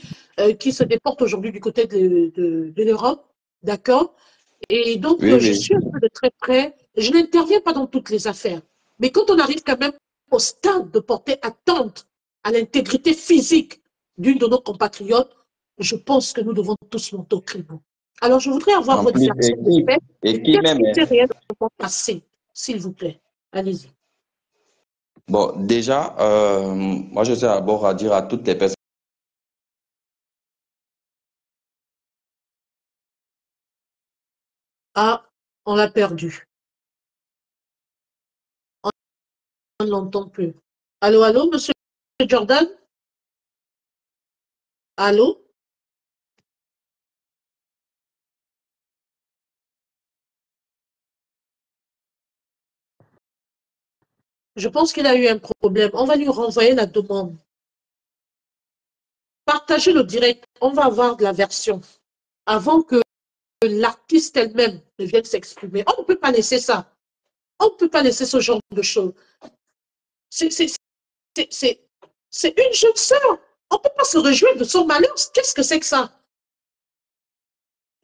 A: qui se déporte aujourd'hui du côté de l'Europe, d'accord? Et donc,
B: oui,
A: je
B: oui.
A: suis un peu de très près. Je n'interviens pas dans toutes les affaires. Mais quand on arrive quand même au stade de porter atteinte à l'intégrité physique d'une de nos compatriotes, je pense que nous devons tous monter au créneau. Alors, je voudrais avoir
B: En
A: votre
B: plus,
A: version des faits.
B: et qui
A: Qu'est-ce
B: même,
A: qui
B: hein.
A: s'est réellement passé, s'il vous plaît? Allez-y.
B: Bon, déjà, moi, je tiens d'abord à dire à toutes les personnes.
A: Ah, on l'a perdu. On ne l'entend plus. Allô, allô, monsieur Jordan? Allô? Je pense qu'il a eu un problème. On va lui renvoyer la demande. Partagez le direct. On va avoir de la version avant que l'artiste elle-même ne vienne s'exprimer. On ne peut pas laisser ça. On ne peut pas laisser ce genre de choses. C'est une jeune sœur. On ne peut pas se réjouir de son malheur. Qu'est-ce que c'est que ça?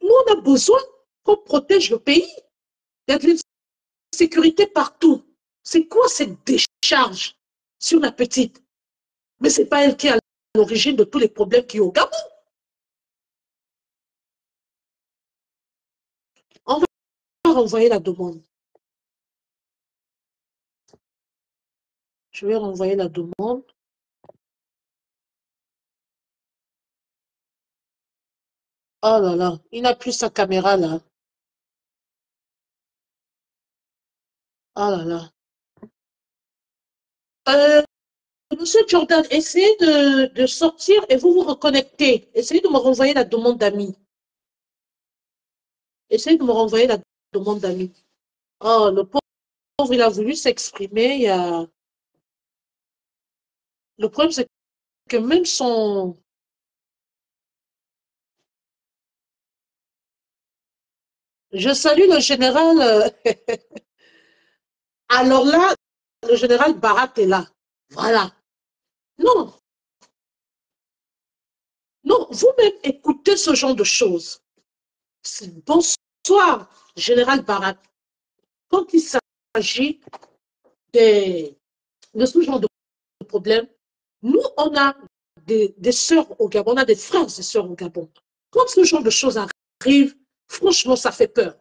A: Nous, on a besoin qu'on protège le pays. Il y a de l'insécurité partout. C'est quoi cette décharge sur la petite? Mais ce n'est pas elle qui est à l'origine de tous les problèmes qu'il y a au Gabon. On va renvoyer la demande. Je vais renvoyer la demande. Oh là là, il n'a plus sa caméra là. Oh là là. Euh, Monsieur Jordan, essayez de sortir et vous vous reconnectez. Essayez de me renvoyer la demande d'amis. Essayez de me renvoyer la demande d'amis. Oh, le pauvre, il a voulu s'exprimer. Le problème, c'est que même son... Je salue le général. Alors là, le général Barat est là. Voilà. Non, non, vous-même écoutez ce genre de choses. Bonsoir, Général Barak. Quand il s'agit de ce genre de problème, nous, on a des sœurs au Gabon, on a des frères et sœurs au Gabon. Quand ce genre de choses arrive, franchement, ça fait peur.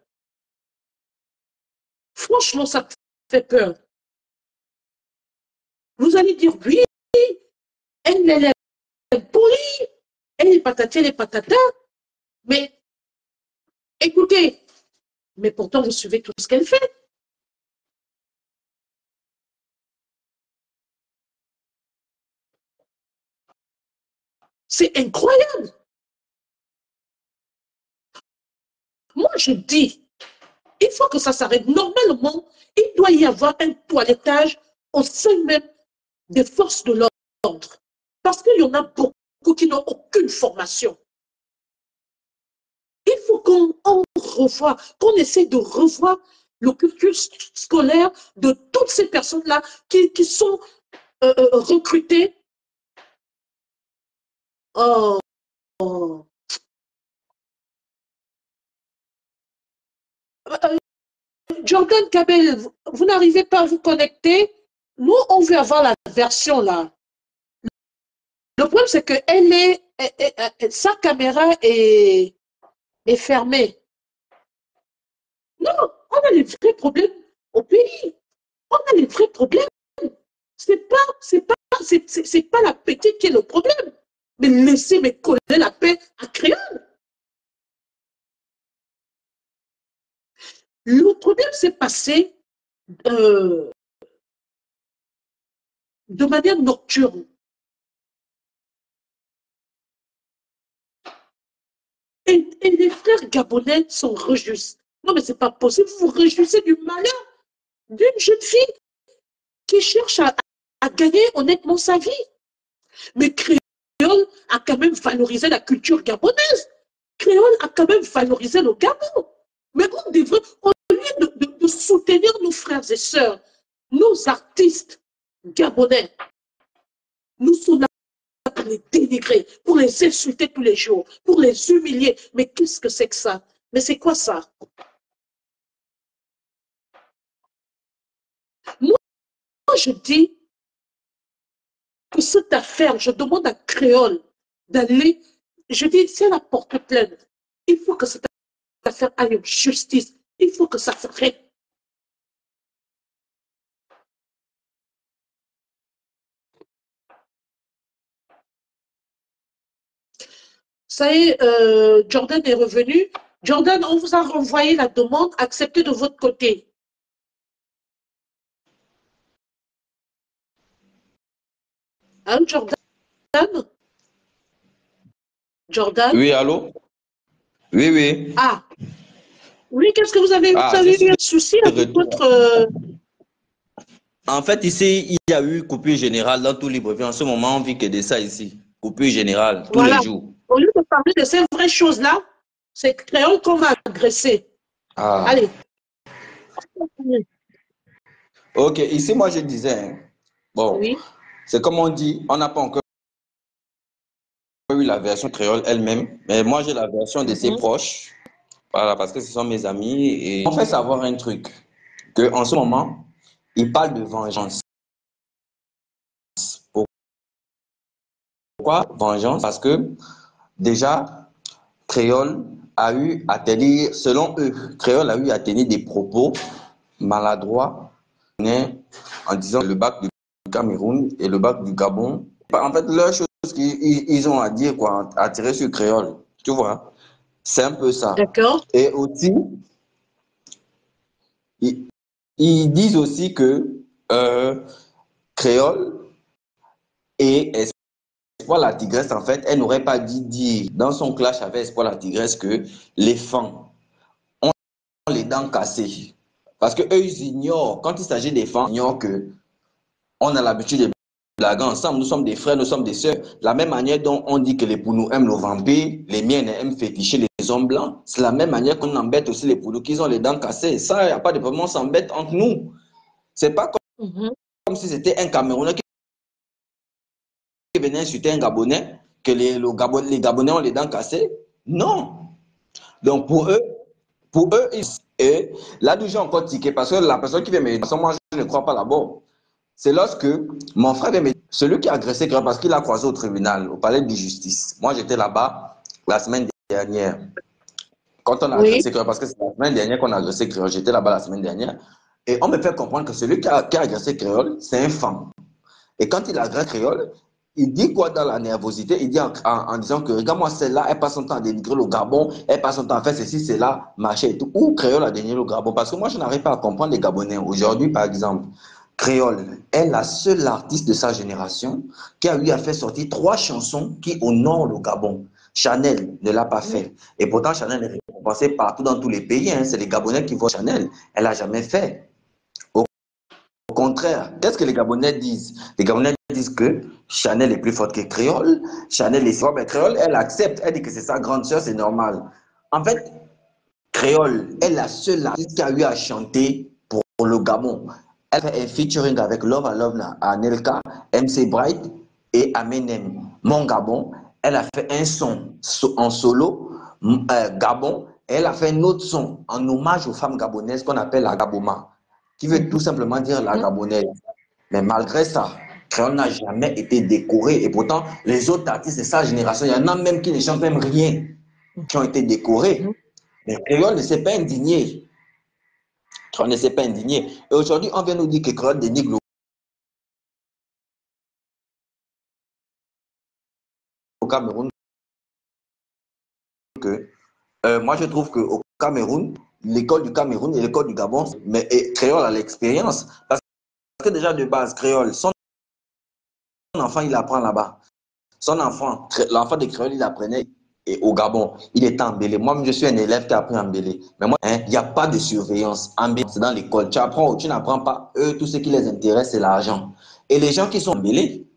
A: Franchement, ça fait peur. Vous allez dire, oui, elle est polie, elle est patati, elle est patata, mais écoutez, mais pourtant, vous suivez tout ce qu'elle fait. C'est incroyable. Moi, je dis, il faut que ça s'arrête. Normalement, il doit y avoir un toilettage au sein même des forces de l'ordre. Parce qu'il y en a beaucoup qui n'ont aucune formation. Il faut qu'on revoie, qu'on essaie de revoir le cursus scolaire de toutes ces personnes-là qui sont recrutées. Oh, oh. Jordan Kabel, vous n'arrivez pas à vous connecter. Nous, on veut avoir la version là. Le problème, c'est que sa caméra est fermée. Non, on a les vrais problèmes au pays. On a les vrais problèmes. C'est pas la petite qui est le problème. Mais laissez me coller la paix à Créole. Le problème s'est passé de manière nocturne. Et les frères gabonais sont réjouis. Non, mais c'est pas possible. Vous vous réjouissez du malheur d'une jeune fille qui cherche à gagner honnêtement sa vie. Mais Créole a quand même valorisé la culture gabonaise. Créole a quand même valorisé le Gabon. Mais on devrait, au lieu de soutenir nos frères et sœurs, nos artistes gabonais, nous sommes là pour les dénigrer, pour les insulter tous les jours, pour les humilier. Mais qu'est-ce que c'est que ça? Mais c'est quoi ça? Moi, je dis que cette affaire, je demande à Créole d'aller, je dis, si elle a porté plainte, il faut que cette affaire aille en justice. Il faut que ça s'arrête. Ça y est, Jordan est revenu. Jordan, on vous a renvoyé la demande, acceptée de votre côté. Hein, Jordan? Jordan?
B: Oui, allô? Oui, oui.
A: Ah, oui, qu'est-ce que vous avez eu? Vous
B: Ah, je
A: avez
B: suis
A: eu un
B: de
A: souci avec
B: retour.
A: votre...
B: En fait, ici, il y a eu coupure générale dans tout Libreville. En ce moment, on vit que de ça ici. Coupure générale, tous les
A: Voilà.
B: jours.
A: Au lieu de parler de ces vraies choses-là, c'est Créole qu'on va agresser.
B: Ah.
A: Allez.
B: Ok, ici, moi, je disais, hein, bon,
A: Oui.
B: c'est comme on dit, on n'a pas encore eu la version créole elle-même, mais moi, j'ai la version de ses proches, voilà, parce que ce sont mes amis, et on fait savoir un truc, que en ce moment, ils parlent de vengeance. Pourquoi vengeance? Parce que, déjà, Créole a eu à tenir, selon eux, Créole a eu à tenir des propos maladroits en disant le bac du Cameroun et le bac du Gabon. En fait, leur chose qu'ils ont à dire, quoi, à tirer sur Créole. Tu vois, c'est un peu ça.
A: D'accord.
B: Et aussi, ils disent aussi que Créole et Espoir la Tigresse, en fait, elle n'aurait pas dit dire dans son clash avec Espoir la Tigresse que les femmes ont les dents cassées. Parce qu'eux, ils ignorent, quand il s'agit des femmes, ils ignorent que on a l'habitude de blaguer ensemble, nous sommes des frères, nous sommes des sœurs. La même manière dont on dit que les Pounous aiment le vampire, les miens aiment féticher les hommes blancs, c'est la même manière qu'on embête aussi les Pounous qui ont les dents cassées. Ça, il n'y a pas de problème, on s'embête entre nous. C'est pas comme si c'était un Camerounais qui venait insulter un Gabonais, que les Gabonais ont les dents cassées. Non. Donc pour eux, et là d'où j'ai encore tiqué, parce que la personne qui vient me dire, moi je ne crois pas là-bas. C'est lorsque mon frère vient me dire, celui qui a agressé Créole, parce qu'il a croisé au tribunal, au palais de justice. Moi j'étais là-bas la semaine dernière. Quand on a
A: Oui.
B: agressé Créole, parce que c'est la semaine dernière qu'on a agressé Créole, j'étais là-bas la semaine dernière. Et on me fait comprendre que celui qui a agressé Créole, c'est un femme. Et quand il agresse Créole, il dit quoi dans la nervosité? Il dit en disant que, regarde-moi, celle-là, elle passe son temps à dénigrer le Gabon, elle passe son temps à faire ceci, cela, machin et tout. Ou Créole a dénigré le Gabon? Parce que moi, je n'arrive pas à comprendre les Gabonais. Aujourd'hui, par exemple, Créole est la seule artiste de sa génération qui a eu à faire sortir 3 chansons qui honorent le Gabon. Chanel ne l'a pas fait. Et pourtant, Chanel est récompensée partout dans tous les pays. Hein. C'est les Gabonais qui voient Chanel. Elle n'a jamais fait. Au contraire, qu'est-ce que les Gabonais disent? Les Gabonais disent que Chanel est plus forte que Créole. Chanel est forte, mais Créole, elle accepte. Elle dit que c'est sa grande sœur, c'est normal. En fait, Créole est la seule artiste qui a eu à chanter pour le Gabon. Elle fait un featuring avec Love à Love à Nelka, MC Bright et Aminem. Mon Gabon, elle a fait un son en solo, Gabon, et elle a fait un autre son en hommage aux femmes gabonaises qu'on appelle la Gaboma, qui veut tout simplement dire la gabonaise. Mais malgré ça, Créole n'a jamais été décoré. Et pourtant, les autres artistes de sa génération, il y en a même qui ne chantent même rien, qui ont été décorés. Mais Créole ne s'est pas indigné. Créole ne s'est pas indigné. Et aujourd'hui, on vient nous dire que Créole dénigre au Cameroun. Moi, je trouve qu'au Cameroun, l'école du Cameroun et l'école du Gabon, mais Créole a l'expérience. Parce que déjà de base, Créole, son enfant, il apprend là-bas. Son enfant, l'enfant de Créole, il apprenait au Gabon. Il était en Mbélé. Moi, je suis un élève qui a appris en Mbélé. Mais moi, il n'y a pas de surveillance. En Mbélé, c'est dans l'école. Tu apprends ou tu n'apprends pas. Eux, tout ce qui les intéresse, c'est l'argent. Et les gens qui sont en Mbélé,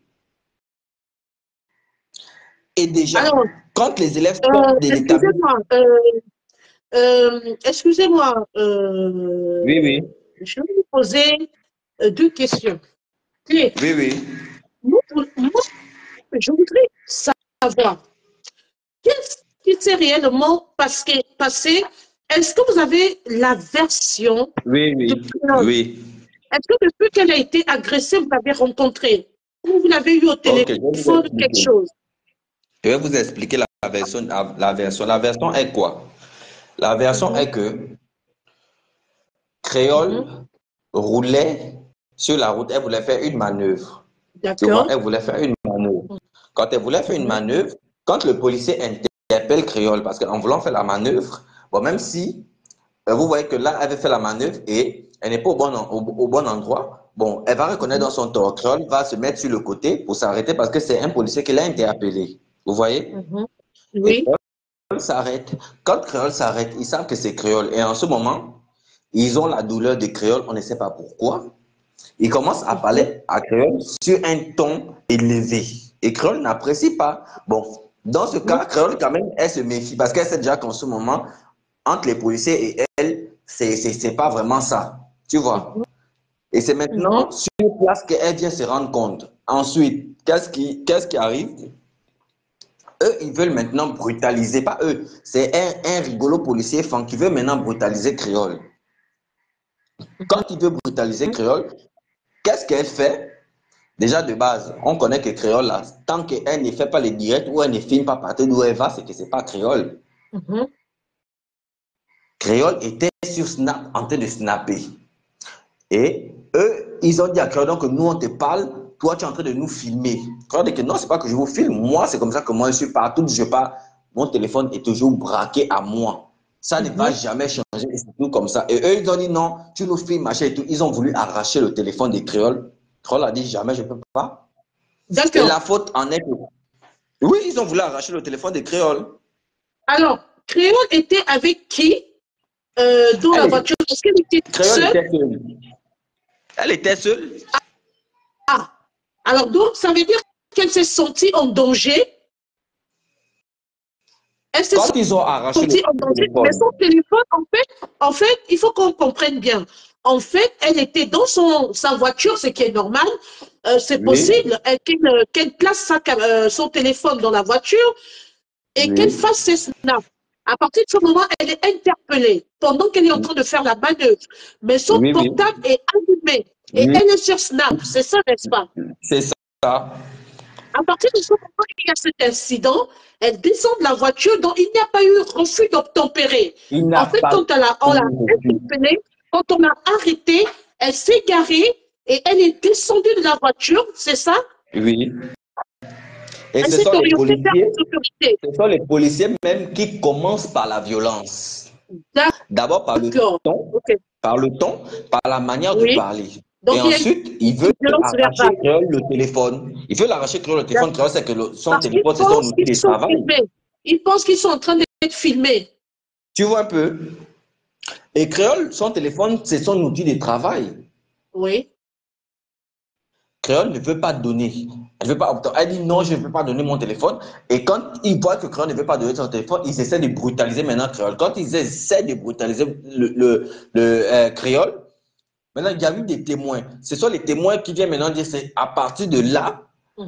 B: et déjà,
A: Alors,
B: quand les élèves sortent de l'établissement.
A: excusez-moi, excusez-moi,
B: Oui, oui.
A: je vais vous poser 2 questions. Et
B: Oui, oui.
A: moi, je voudrais savoir, qu'est-ce qui s'est réellement passé? Est-ce que vous avez la version
B: Oui,
A: de
B: oui.
A: Créole?
B: Oui.
A: Est-ce que depuis qu'elle a été agressée, vous l'avez rencontrée? Ou vous l'avez eu au
B: Ok, je vais vous
A: téléphone, quelque
B: expliquer.
A: chose?
B: Je vais vous expliquer la version. La version. La version est quoi? La version
A: Mhm,
B: est que Créole
A: mhm.
B: roulait sur la route. Elle voulait faire une manœuvre. Tu vois,
A: D'accord.
B: elle voulait faire une manœuvre. Quand elle voulait faire une
A: Mhm,
B: manœuvre, quand le policier interpelle Créole, parce qu'en voulant faire la manœuvre, bon, même si vous voyez que là, elle avait fait la manœuvre et elle n'est pas au bon endroit, bon, elle va reconnaître
A: mhm,
B: dans son tort. Créole va se mettre sur le côté pour s'arrêter parce que c'est un policier qui l'a interpellé. Vous voyez?
A: mhm.
B: Et
A: Oui.
B: Créole s'arrête. Quand Créole s'arrête, ils savent que c'est Créole. Et en ce moment, ils ont la douleur de Créole, on ne sait pas pourquoi. Il commence à
A: Mhm,
B: parler à Créole sur un ton élevé. Et Créole n'apprécie pas. Bon, dans ce
A: mhm,
B: cas, Créole, quand même, elle se méfie parce qu'elle sait déjà qu'en ce moment, entre les policiers et elle, c'est pas vraiment ça. Tu vois?
A: mhm,
B: Et c'est
A: mhm.
B: maintenant sur place qu'elle vient se rendre compte. Ensuite, qu'est-ce qui arrive? Eux, ils veulent maintenant brutaliser, pas eux, c'est un rigolo policier fan qui veut maintenant brutaliser Créole. Quand il veut brutaliser Créole, qu'est-ce qu'elle fait? Déjà de base, on connaît que Créole, là, tant qu'elle ne fait pas les directs ou elle ne filme pas partir d'où elle va, c'est que c'est pas Créole.
A: Mhm.
B: Créole était sur Snap en train de snapper. Et eux, ils ont dit à Créole, donc nous on te parle, toi tu es en train de nous filmer. Créole dit que non, c'est pas que je vous filme, moi c'est comme ça que moi je suis partout, je pars, mon téléphone est toujours braqué à moi. Ça ne va
A: Mhm.
B: jamais changer, et c'est tout comme ça. Et eux, ils ont dit non, tu nous filmes, machin et tout. Ils ont voulu arracher le téléphone des Créoles. Créole a dit jamais, je ne peux pas. Et
A: D'accord.
B: la faute en est que oui, ils ont voulu arracher le téléphone des Créoles.
A: Alors, Créole était avec qui dans la
B: Elle est,
A: voiture? Est-ce qu'elle était
B: Créole
A: seule?
B: était seule. Elle était seule.
A: Ah, alors donc, ça veut dire qu'elle s'est sentie en danger. Elle s'est
B: Quand ils ont arraché le
A: sentie en danger, mais
B: téléphone,
A: son téléphone, en fait, il faut qu'on comprenne bien. En fait, elle était dans sa voiture, ce qui est normal. C'est
B: oui,
A: possible qu'elle place son téléphone dans la voiture et qu'elle
B: oui,
A: fasse ses snaps. À partir de ce moment, elle est interpellée pendant qu'elle est en train de faire la manœuvre. Mais son
B: Oui, oui,
A: portable est allumé et
B: oui,
A: elle est sur Snap. C'est ça, n'est-ce pas?
B: c'est ça.
A: À partir de ce moment, il y a cet incident. Elle descend de la voiture, donc il n'y a pas eu refus d'obtempérer.
B: Il
A: En
B: n'a
A: fait,
B: pas
A: quand on l'a
B: eu refus.
A: interpellée, quand on l'a arrêtée, elle s'est garée et elle est descendue de la voiture, c'est ça?
B: Oui. Et
A: Elle s'est orientée vers les autorités.
B: ce sont les policiers même qui commencent par la violence. D'abord
A: D'accord. Ok.
B: par le ton, par la manière de
A: Oui.
B: parler. Et
A: Donc, il y a
B: ensuite, il veut
A: une violence
B: arracher
A: verbale.
B: Créole le téléphone. Il veut l'arracher Créole le téléphone. Créole, c'est que son
A: Parce qu'ils
B: téléphone, c'est son
A: pensent
B: outil
A: qu'ils
B: de
A: sont
B: travail.
A: filmés. Ils pensent qu'ils sont en train d'être filmés.
B: Tu vois un peu? Et Créole, son téléphone, c'est son outil de travail.
A: Oui.
B: Créole ne veut pas donner. Elle veut pas, elle dit non, je ne veux pas donner mon téléphone. Et quand ils voient que Créole ne veut pas donner son téléphone, ils essaient de brutaliser maintenant Créole. Quand ils essaient de brutaliser Créole, maintenant il y a eu des témoins. Ce sont les témoins qui viennent maintenant dire c'est à partir de là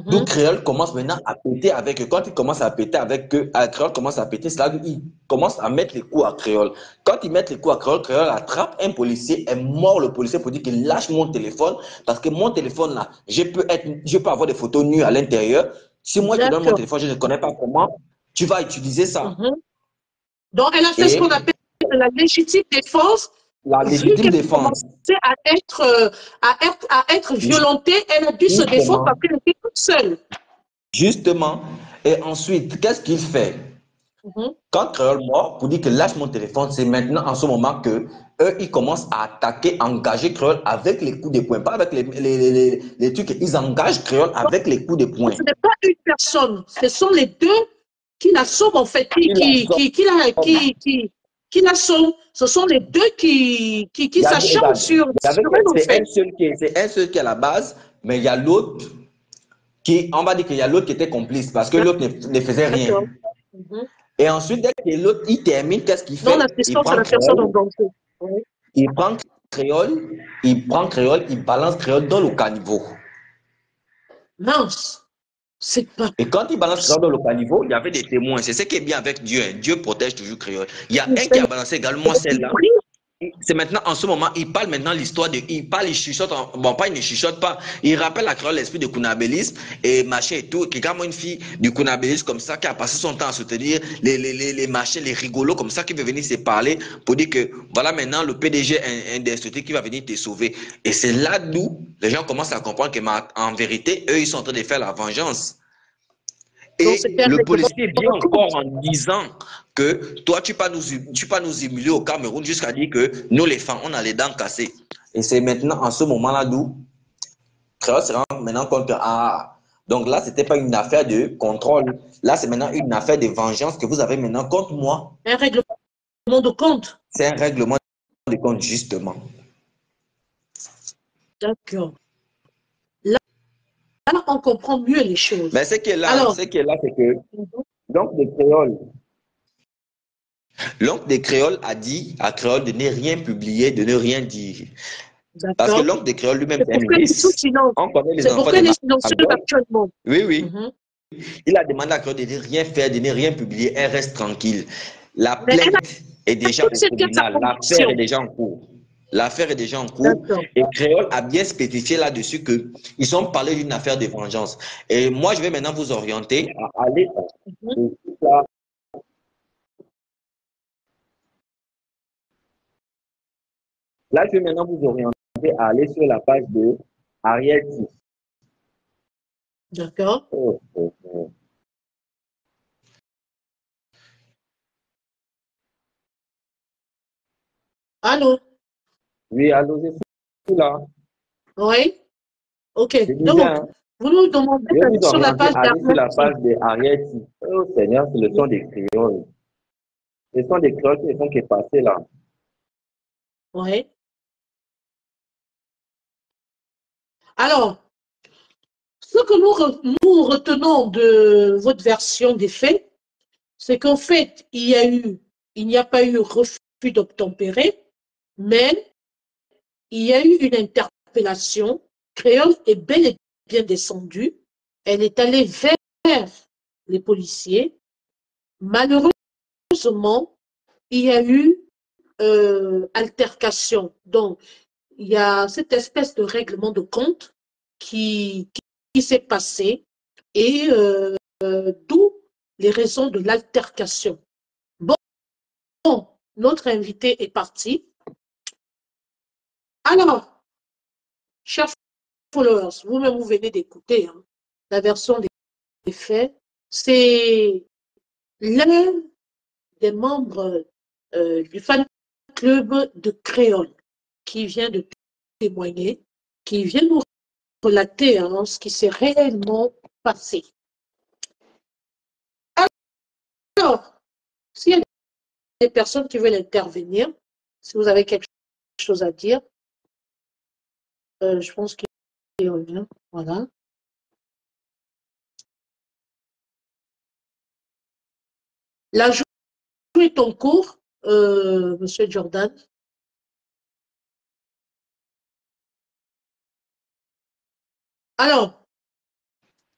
B: d'où
A: Mhm.
B: Créole commence maintenant à péter avec eux. Quand il commence à péter avec eux, Créole commence à péter, c'est là qu'ils commencent à mettre les coups à Créole. Quand ils mettent les coups à Créole, Créole attrape un policier et mord le policier pour dire qu'il lâche mon téléphone parce que mon téléphone là, je peux avoir des photos nues à l'intérieur. Si moi je te donne mon
A: D'accord.
B: téléphone, je ne connais pas comment, tu vas utiliser ça.
A: Mhm. Donc, elle a fait ce qu'on
B: Et
A: appelle la légitime défense,
B: la
A: vu
B: légitime
A: qu'elle
B: défense,
A: commençait à être violentée, elle a dû se défendre parce
B: justement,
A: qu'elle était toute seule.
B: justement. Et ensuite, qu'est-ce qu'il fait?
A: Mhm.
B: Quand Créole mort, pour dire que lâche mon téléphone, c'est maintenant en ce moment que eux, ils commencent à attaquer, engager Créole avec les coups de poing, pas avec les trucs, ils engagent Créole
A: Donc,
B: avec les coups de poing.
A: ce n'est pas une personne, ce sont les deux qui l'assomment en fait,
B: Ils la sortent.
A: qui l'assomment. Ce sont les deux qui s'acharnent
B: Regarde,
A: sur elle en
B: c'est
A: fait.
B: un seul qui est à la base, mais il y a l'autre qui, on va dire qu'il y a l'autre qui était complice parce que l'autre ne faisait rien.
A: D'accord. Mhm.
B: Et ensuite, dès que l'autre, il termine, qu'est-ce qu'il
A: Non,
B: fait?
A: l'assistance de la personne en danger. Oui.
B: Il prend Créole, il balance Créole dans le caniveau.
A: Mince, c'est pas
B: Et quand il balance Créole dans
A: possible.
B: le caniveau, il y avait des témoins. C'est ce qui est bien avec Dieu, hein. Dieu protège toujours Créole. Il y a un qui a
A: C'est
B: balancé également celle-là. C'est maintenant, en ce moment, il parle maintenant l'histoire de. Il parle, il chuchote. Bon, pas, il ne chuchote pas. Il rappelle à Créole l'esprit de Kounabélisme et machin et tout. Qui est une fille du Kounabélisme comme ça, qui a passé son temps à soutenir les machins, les rigolos comme ça, qui veut venir se parler pour dire que voilà maintenant le PDG indestructible qui va venir te sauver. Et c'est là d'où les gens commencent à comprendre qu'en vérité, eux, ils sont en train de faire la vengeance.
A: Donc,
B: Et
A: c'était un
B: le
A: règlement
B: policier vient
A: de
B: encore
A: compte.
B: en disant que toi, tu vas nous humilier au Cameroun jusqu'à dire que nous, les femmes, on a les dents cassées. Et c'est maintenant, en ce moment-là, d'où Créole se rend maintenant compte que, ah, donc là, ce n'était pas une affaire de contrôle. Là, c'est maintenant une affaire de vengeance que vous avez maintenant contre moi.
A: Un règlement de compte.
B: C'est un règlement de compte, justement.
A: D'accord. Là, on comprend mieux les
B: Mais
A: choses.
B: ce
A: Alors,
B: qui est là, c'est que l'oncle de Créole, l'oncle de Créole a dit à Créole de ne rien publier, de ne rien dire. Parce que
A: d'accord.
B: l'oncle de Créole lui-même,
A: C'est
B: c'est un
A: pourquoi elle est sous
B: ministre.
A: silence.
B: On connaît les
A: C'est
B: enfants
A: pourquoi
B: des
A: elle est silencieuse
B: Magog.
A: actuellement.
B: Oui, oui.
A: Mhm.
B: Il a demandé à Créole de ne rien faire, de ne rien publier. Elle reste tranquille. La
A: Mais elle
B: plainte est déjà au
A: accepte bien sa
B: tribunal. L'affaire est
A: conviction.
B: déjà en cours. L'affaire est déjà en cours.
A: D'accord.
B: Et Créole a bien spécifié là-dessus qu'ils ont parlé d'une affaire de vengeance. Et moi, je vais maintenant vous orienter à aller.
A: Mhm.
B: Là, je vais maintenant vous orienter à aller sur la page de Ariel 6.
A: D'accord.
B: Oh, oh, oh.
A: Allô?
B: Oui, allô, je suis là.
A: Oui? OK.
B: Je disais,
A: Donc,
B: hein,
A: vous nous demandez
B: je vais
A: d'aller
B: vous
A: sur la
B: orienter
A: page
B: à aller sur
A: d'Arnaud.
B: la page de Ariel 6. Oh Seigneur, c'est le son des créoles. Ce sont des créoles qui ne font que passer là.
A: Oui. Alors, ce que nous retenons de votre version des faits, c'est qu'en fait, il n'y a pas eu refus d'obtempérer, mais il y a eu une interpellation. Créole est bel et bien descendue. Elle est allée vers les policiers. Malheureusement, malheureusement, il y a eu altercation. Donc, il y a cette espèce de règlement de compte qui s'est passé et d'où les raisons de l'altercation. Bon, notre invité est parti. Alors, chers followers, vous-même, vous venez d'écouter la version des faits. C'est l'un des membres du fan club de Créole qui vient de témoigner, qui vient nous relater ce qui s'est réellement passé. Alors, s'il y a des personnes qui veulent intervenir, si vous avez quelque chose à dire, je pense qu'il revient. Voilà. La journée est en cours, Monsieur Jordan. Alors,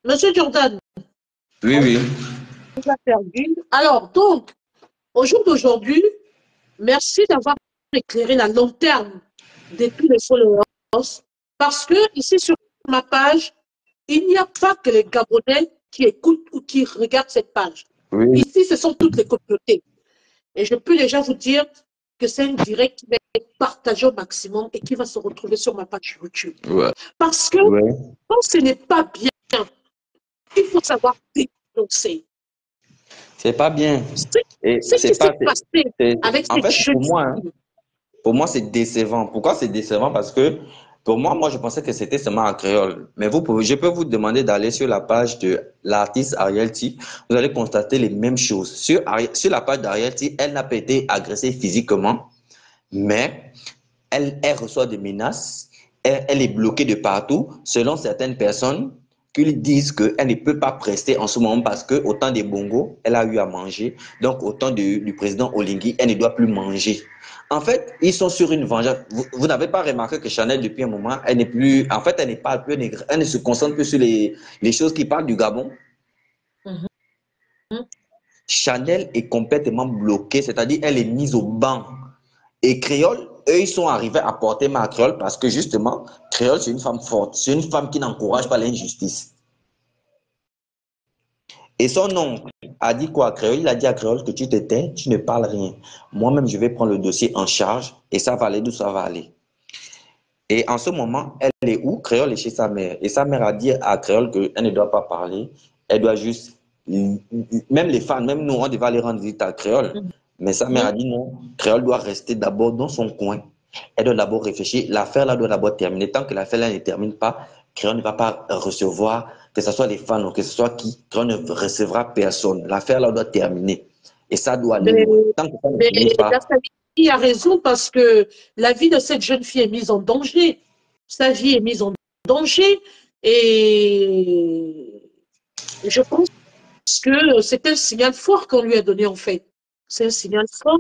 A: Monsieur Jordan,
B: Oui, oui.
A: on a perdu. Alors, donc, au jour d'aujourd'hui, merci d'avoir éclairé la lanterne de tous les followers, parce que ici sur ma page, il n'y a pas que les Gabonais qui écoutent ou qui regardent cette page.
B: Oui.
A: Ici, ce sont toutes les communautés. Et je peux déjà vous dire que c'est un direct qui va être partagé au maximum et qui va se retrouver sur ma page YouTube.
B: Ouais.
A: Parce que quand ce n'est pas bien, il faut savoir dénoncer.
B: C'est pas bien. Et
A: Ce qui
B: c'est pas.
A: s'est passé avec
B: En
A: cette
B: fait,
A: jeune fille.
B: pour moi, c'est décevant. Pourquoi c'est décevant? Parce que pour moi, je pensais que c'était seulement en créole. Mais je peux vous demander d'aller sur la page de l'artiste Ariel T. Vous allez constater les mêmes choses. Sur la page d'Ariel T, elle n'a pas été agressée physiquement, mais elle reçoit des menaces. Elle est bloquée de partout, selon certaines personnes qui disent qu'elle ne peut pas prester en ce moment parce qu'au temps des Bongo, elle a eu à manger. Donc, au temps du président Oligui, elle ne doit plus manger. En fait, ils sont sur une vengeance. Vous n'avez pas remarqué que Chanel, depuis un moment, elle n'est plus. En fait, elle n'est pas plus. Elle ne se concentre plus sur les choses qui parlent du Gabon. Chanel est complètement bloquée, c'est-à-dire elle est mise au banc. Et Créole, eux, ils sont arrivés à porter ma Créole parce que justement, Créole, c'est une femme forte. C'est une femme qui n'encourage pas l'injustice. Et son oncle a dit quoi à Créole? Il a dit à Créole que tu te tais, tu ne parles rien. Moi-même, je vais prendre le dossier en charge et ça va aller d'où ça va aller. Et en ce moment, elle est où? Créole est chez sa mère. Et sa mère a dit à Créole qu'elle ne doit pas parler. Elle doit juste. Même les fans, même nous, on devait aller rendre visite à Créole. Mais sa mère a dit non. Créole doit rester d'abord dans son coin. Elle doit d'abord réfléchir. L'affaire là doit d'abord terminer. Tant que l'affaire là ne termine pas, Créole ne va pas recevoir, que ce soit les fans ou que ce soit qui, Créole ne recevra personne. L'affaire là doit terminer. Et ça doit aller loin. Tant que ça ne finit pas.
A: La famille a raison parce que la vie de cette jeune fille est mise en danger. Sa vie est mise en danger et je pense que c'est un signal fort qu'on lui a donné en fait. C'est un signal fort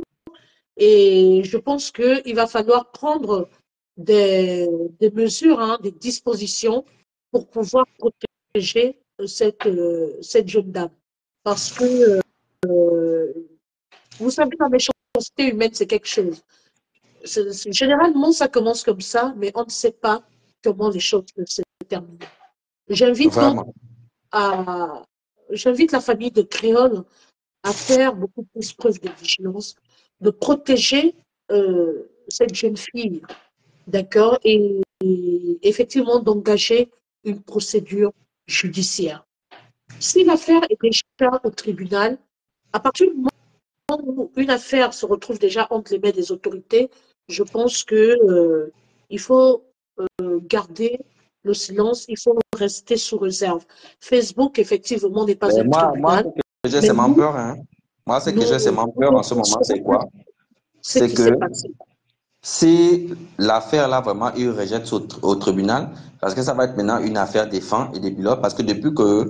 A: et je pense qu'il va falloir prendre des mesures, des dispositions pour pouvoir protéger cette jeune dame. Parce que vous savez, la méchanceté humaine, c'est quelque chose. Généralement, ça commence comme ça, mais on ne sait pas comment les choses se terminent. J'invite donc
B: Vraiment.
A: j'invite la famille de Créole à faire beaucoup plus preuve de vigilance, de protéger cette jeune fille, d'accord, et effectivement d'engager une procédure judiciaire. Si l'affaire est déjà au tribunal, à partir du moment où une affaire se retrouve déjà entre les mains des autorités, je pense que il faut garder le silence, il faut rester sous réserve. Facebook, effectivement, n'est pas
B: Mais
A: un
B: moi,
A: tribunal,
B: ce que j'ai,
A: mais
B: c'est mon peur. Hein. Moi, ce que j'ai, c'est mon peur en ce moment, c'est quoi?
A: ce
B: C'est
A: qui s'est
B: que
A: passé.
B: si l'affaire là vraiment il rejette au tribunal, parce que ça va être maintenant une affaire des fans et des pilotes, parce que depuis que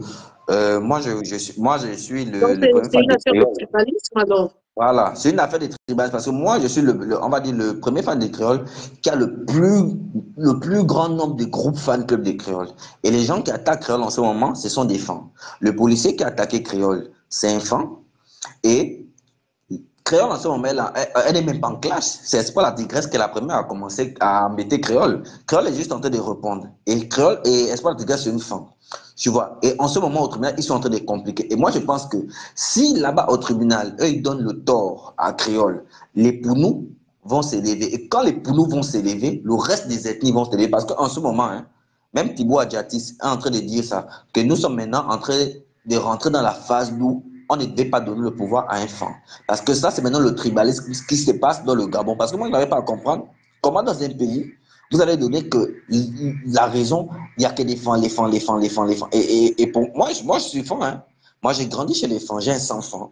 B: moi je suis
A: Donc,
B: le premier
A: c'est
B: fan
A: une
B: de
A: affaire de
B: Créole.
A: tribalisme, alors.
B: Voilà, c'est une affaire de tribunal parce que moi je suis on va dire le premier fan de Créole qui a le plus grand nombre de groupes fan club de Créole. Et les gens qui attaquent Créole en ce moment, ce sont des fans. Le policier qui a attaqué Créole, c'est un fan. Et Créole, en ce moment, elle n'est même pas en classe. C'est Espoir la Tigresse qui est la première à commencer à embêter Créole. Créole est juste en train de répondre. Et Créole et Espoir la Tigresse, c'est une femme. Tu vois. Et en ce moment, au tribunal, ils sont en train de compliquer. Et moi, je pense que si là-bas au tribunal, eux, ils donnent le tort à Créole, les Pounous vont s'élever. Et quand les Pounous vont s'élever, le reste des ethnies vont s'élever. Parce qu'en ce moment, hein, même Thibaut Adjatis est en train de dire ça, que nous sommes maintenant en train de rentrer dans la phase où on ne devait pas donner le pouvoir à un fan. Parce que ça, c'est maintenant le tribalisme qui se passe dans le Gabon. Parce que moi, je n'arrive pas à comprendre comment dans un pays, vous allez donner que la raison, il n'y a que des fans, les fans, les fans, les fans, les fans. Et pour moi, je suis fan. Hein. Moi, j'ai grandi chez les fans, j'ai un sang fan.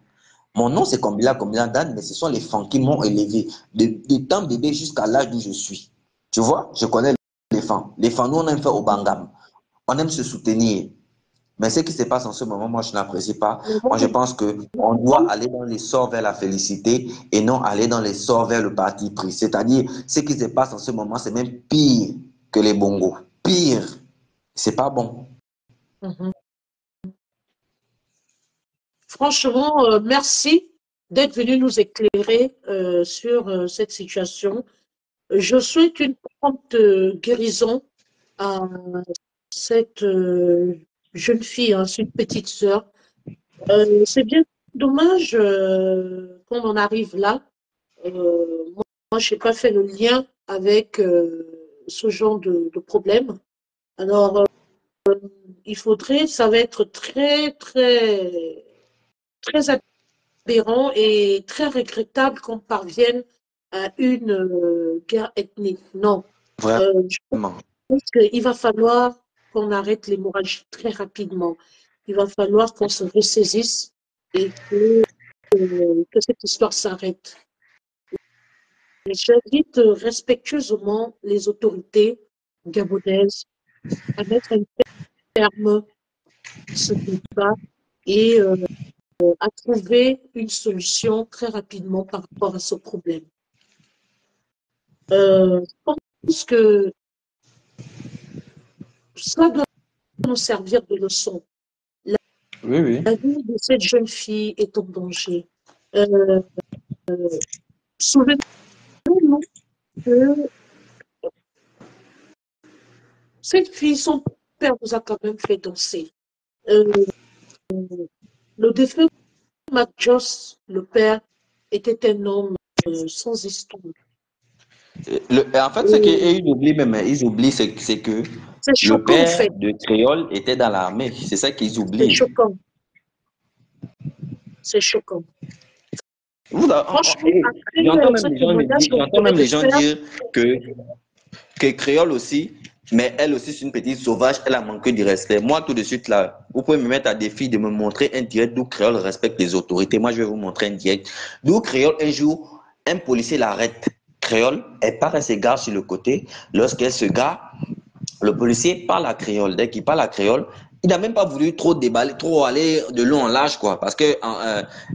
B: Mon nom, c'est Kombila Dan, mais ce sont les fans qui m'ont élevé de temps bébé jusqu'à l'âge où je suis. Tu vois, je connais les fans. Les fans, nous, on aime faire au Bangam. On aime se soutenir. Mais ce qui se passe en ce moment, moi, je n'apprécie pas. Moi, je pense qu'on doit aller dans les sorts vers la félicité et non aller dans les sorts vers le parti pris. C'est-à-dire, ce qui se passe en ce moment, c'est même pire que les bongos. Pire. C'est pas bon.
A: Franchement, merci d'être venu nous éclairer sur cette situation. Je souhaite une prompte guérison à cette jeune fille, hein, cette petite sœur. C'est bien dommage qu'on en arrive là. Moi, je n'ai pas fait le lien avec ce genre de problème. Alors, il faudrait, ça va être très, très, très aberrant et très regrettable qu'on parvienne à une guerre ethnique. Non. Je
B: Vraiment.
A: pense qu'il va falloir qu'on arrête l'hémorragie très rapidement. Il va falloir qu'on se ressaisisse et que cette histoire s'arrête. J'invite respectueusement les autorités gabonaises à mettre un terme à ce débat et à trouver une solution très rapidement par rapport à ce problème. Je pense que ça doit nous servir de leçon.
B: Oui, oui.
A: La vie de cette jeune fille est en danger. Euh, Souvenons-nous que cette fille, son père nous a quand même fait danser. Euh, le défunt Mac Joss, le père, était un homme sans histoire.
B: En fait, ce qu'ils oublient même, ils oublient, c'est que
A: C'est
B: le
A: choquant, en
B: père
A: fait.
B: de Créole était dans l'armée. C'est ça qu'ils
A: C'est
B: oublient.
A: choquant. C'est choquant. Franchement,
B: J'entends
A: après
B: même
A: ce
B: les gens me
A: témoignage
B: dire,
A: que vous
B: j'entends
A: venez
B: même
A: de
B: les gens
A: faire,
B: dire que, que Créole aussi, mais elle aussi, c'est une petite sauvage, elle a manqué de respect. Moi, tout de suite, là, vous pouvez me mettre à défi de me montrer un direct d'où Créole respecte les autorités. Moi, je vais vous montrer un direct d'où Créole, un jour, un policier l'arrête. Créole, elle part, elle se gare sur le côté. Lorsqu'elle se gare, le policier parle à créole. Dès qu'il parle à créole, il n'a même pas voulu trop déballer, trop aller de long en large, quoi. Parce que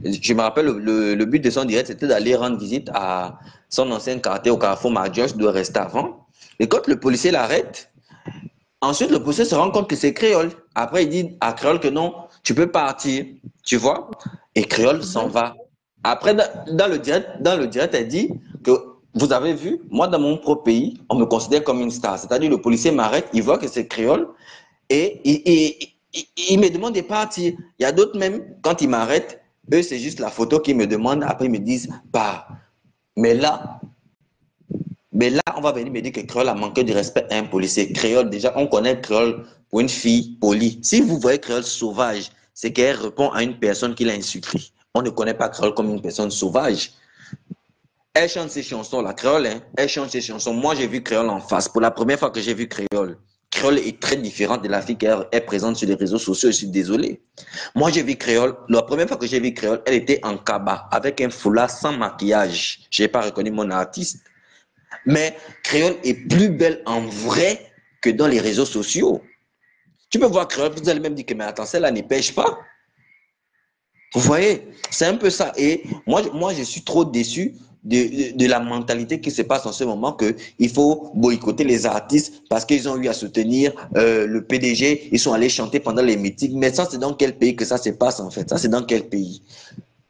B: je me rappelle, le but de son direct, c'était d'aller rendre visite à son ancien quartier au Carrefour Marjoche, doit rester avant. Et quand le policier l'arrête, ensuite le policier se rend compte que c'est créole. Après, il dit à créole que non, tu peux partir, tu vois. Et créole s'en va. Après, dans le direct, elle dit que vous avez vu, moi, dans mon propre pays, on me considère comme une star. C'est-à-dire, le policier m'arrête, il voit que c'est créole et il me demande de partir. Il y a d'autres même, quand ils m'arrêtent, eux, c'est juste la photo qu'ils me demandent. Après, ils me disent, bah, mais là, mais là, on va venir me dire que créole a manqué de respect à un policier. Créole, déjà, on connaît créole pour une fille polie. Si vous voyez créole sauvage, c'est qu'elle répond à une personne qui l'a insultée. On ne connaît pas créole comme une personne sauvage. Elle chante ses chansons, la créole, hein, elle chante ses chansons. Moi, j'ai vu créole en face. Pour la première fois que j'ai vu créole, créole est très différente de la fille qu'elle est présente sur les réseaux sociaux. Je suis désolé. Moi, j'ai vu créole. La première fois que j'ai vu créole, elle était en cabas, avec un foulard sans maquillage. Je n'ai pas reconnu mon artiste. Mais créole est plus belle en vrai que dans les réseaux sociaux. Tu peux voir créole, vous allez même dire que, mais attends, celle-là ne pêche pas. Vous voyez, c'est un peu ça. Et moi, je suis trop déçu de la mentalité qui se passe en ce moment qu'il faut boycotter les artistes parce qu'ils ont eu à soutenir le PDG. Ils sont allés chanter pendant les meetings. Mais ça, c'est dans quel pays que ça se passe en fait? Ça, c'est dans quel pays?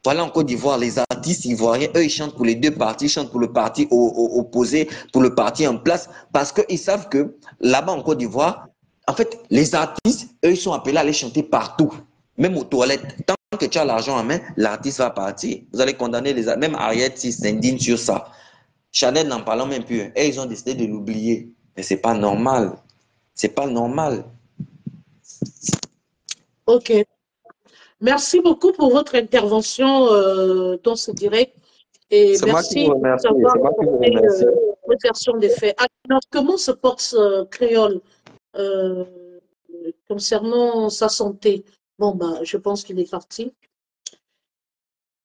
B: Voilà en Côte d'Ivoire, les artistes ivoiriens, eux, ils chantent pour les deux partis, ils chantent pour le parti opposé, pour le parti en place, parce qu'ils savent que là-bas en Côte d'Ivoire, en fait, les artistes, eux, ils sont appelés à aller chanter partout, même aux toilettes. Tant que tu as l'argent en main, l'artiste va partir. Vous allez condamner les artistes. Même Ariette s'indigne sur ça. Chanel n'en parlant même plus. Et ils ont décidé de l'oublier. Mais c'est pas normal. C'est pas normal.
A: Ok. Merci beaucoup pour votre intervention dans ce direct et
B: C'est moi qui vous
A: merci de
B: remercie.
A: nous avoir
B: C'est moi qui vous
A: apporté
B: remercie.
A: votre version des faits. Alors, comment se porte ce créole euh, concernant sa santé? Bon, bah, je pense qu'il est parti.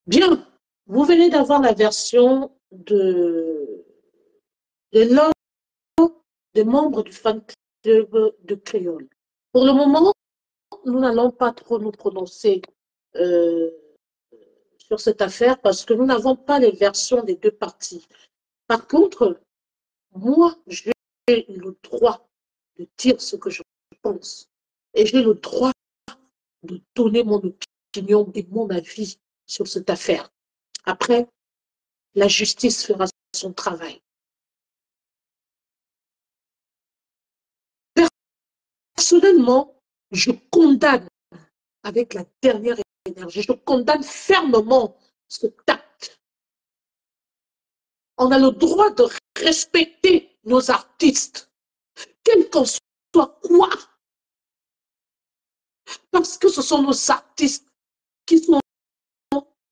A: Bien, vous venez d'avoir la version de l'un des membres du fan club de créole. Pour le moment, nous n'allons pas trop nous prononcer euh, sur cette affaire parce que nous n'avons pas les versions des deux parties. Par contre, moi, j'ai le droit de dire ce que je pense et j'ai le droit de donner mon opinion et mon avis sur cette affaire. Après, la justice fera son travail. Personnellement, je condamne avec la dernière énergie, je condamne fermement cet acte. On a le droit de respecter nos artistes, quel qu'en soit quoi, parce que ce sont nos artistes qui sont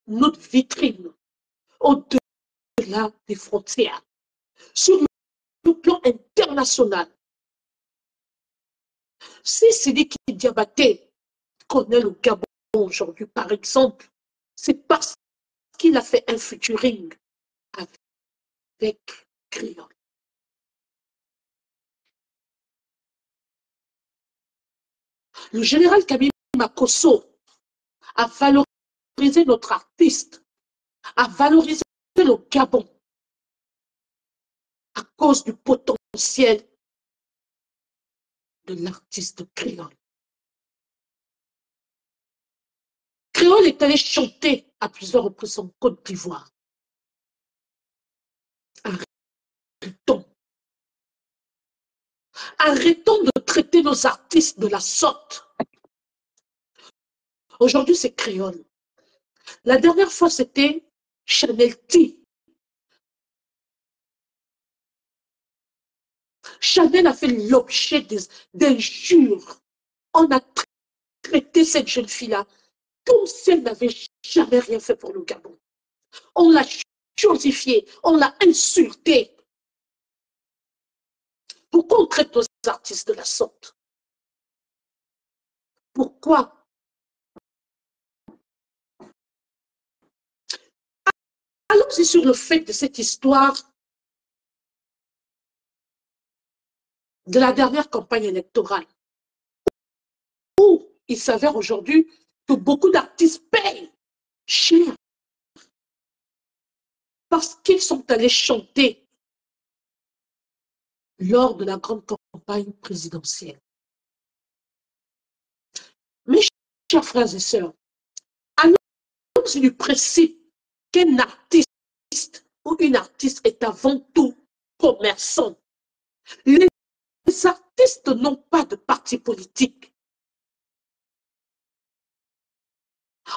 A: notre vitrine au-delà des frontières, sur le plan international. Si Sidiki Diabaté connaît le Gabon aujourd'hui, par exemple, c'est parce qu'il a fait un featuring avec Créole. Le général Kabila Makosso a valorisé notre artiste, a valorisé le Gabon à cause du potentiel de l'artiste créole. Créole est allé chanter à plusieurs reprises en Côte d'Ivoire. Arrêtons. Arrêtons de traiter nos artistes de la sorte. Aujourd'hui, c'est créole. La dernière fois, c'était Chanel T. Chanel a fait l'objet d'injures. On a traité cette jeune fille-là comme si elle n'avait jamais rien fait pour le Gabon. On l'a chosifiée, on l'a insultée. Pourquoi on traite nos artistes de la sorte? Pourquoi? Allons-y sur le fait de cette histoire de la dernière campagne électorale, où il s'avère aujourd'hui que beaucoup d'artistes payent cher parce qu'ils sont allés chanter lors de la grande campagne présidentielle. Mes chers frères et sœurs, allons-y du principe qu'un artiste ou une artiste est avant tout commerçant. Les artistes n'ont pas de parti politique.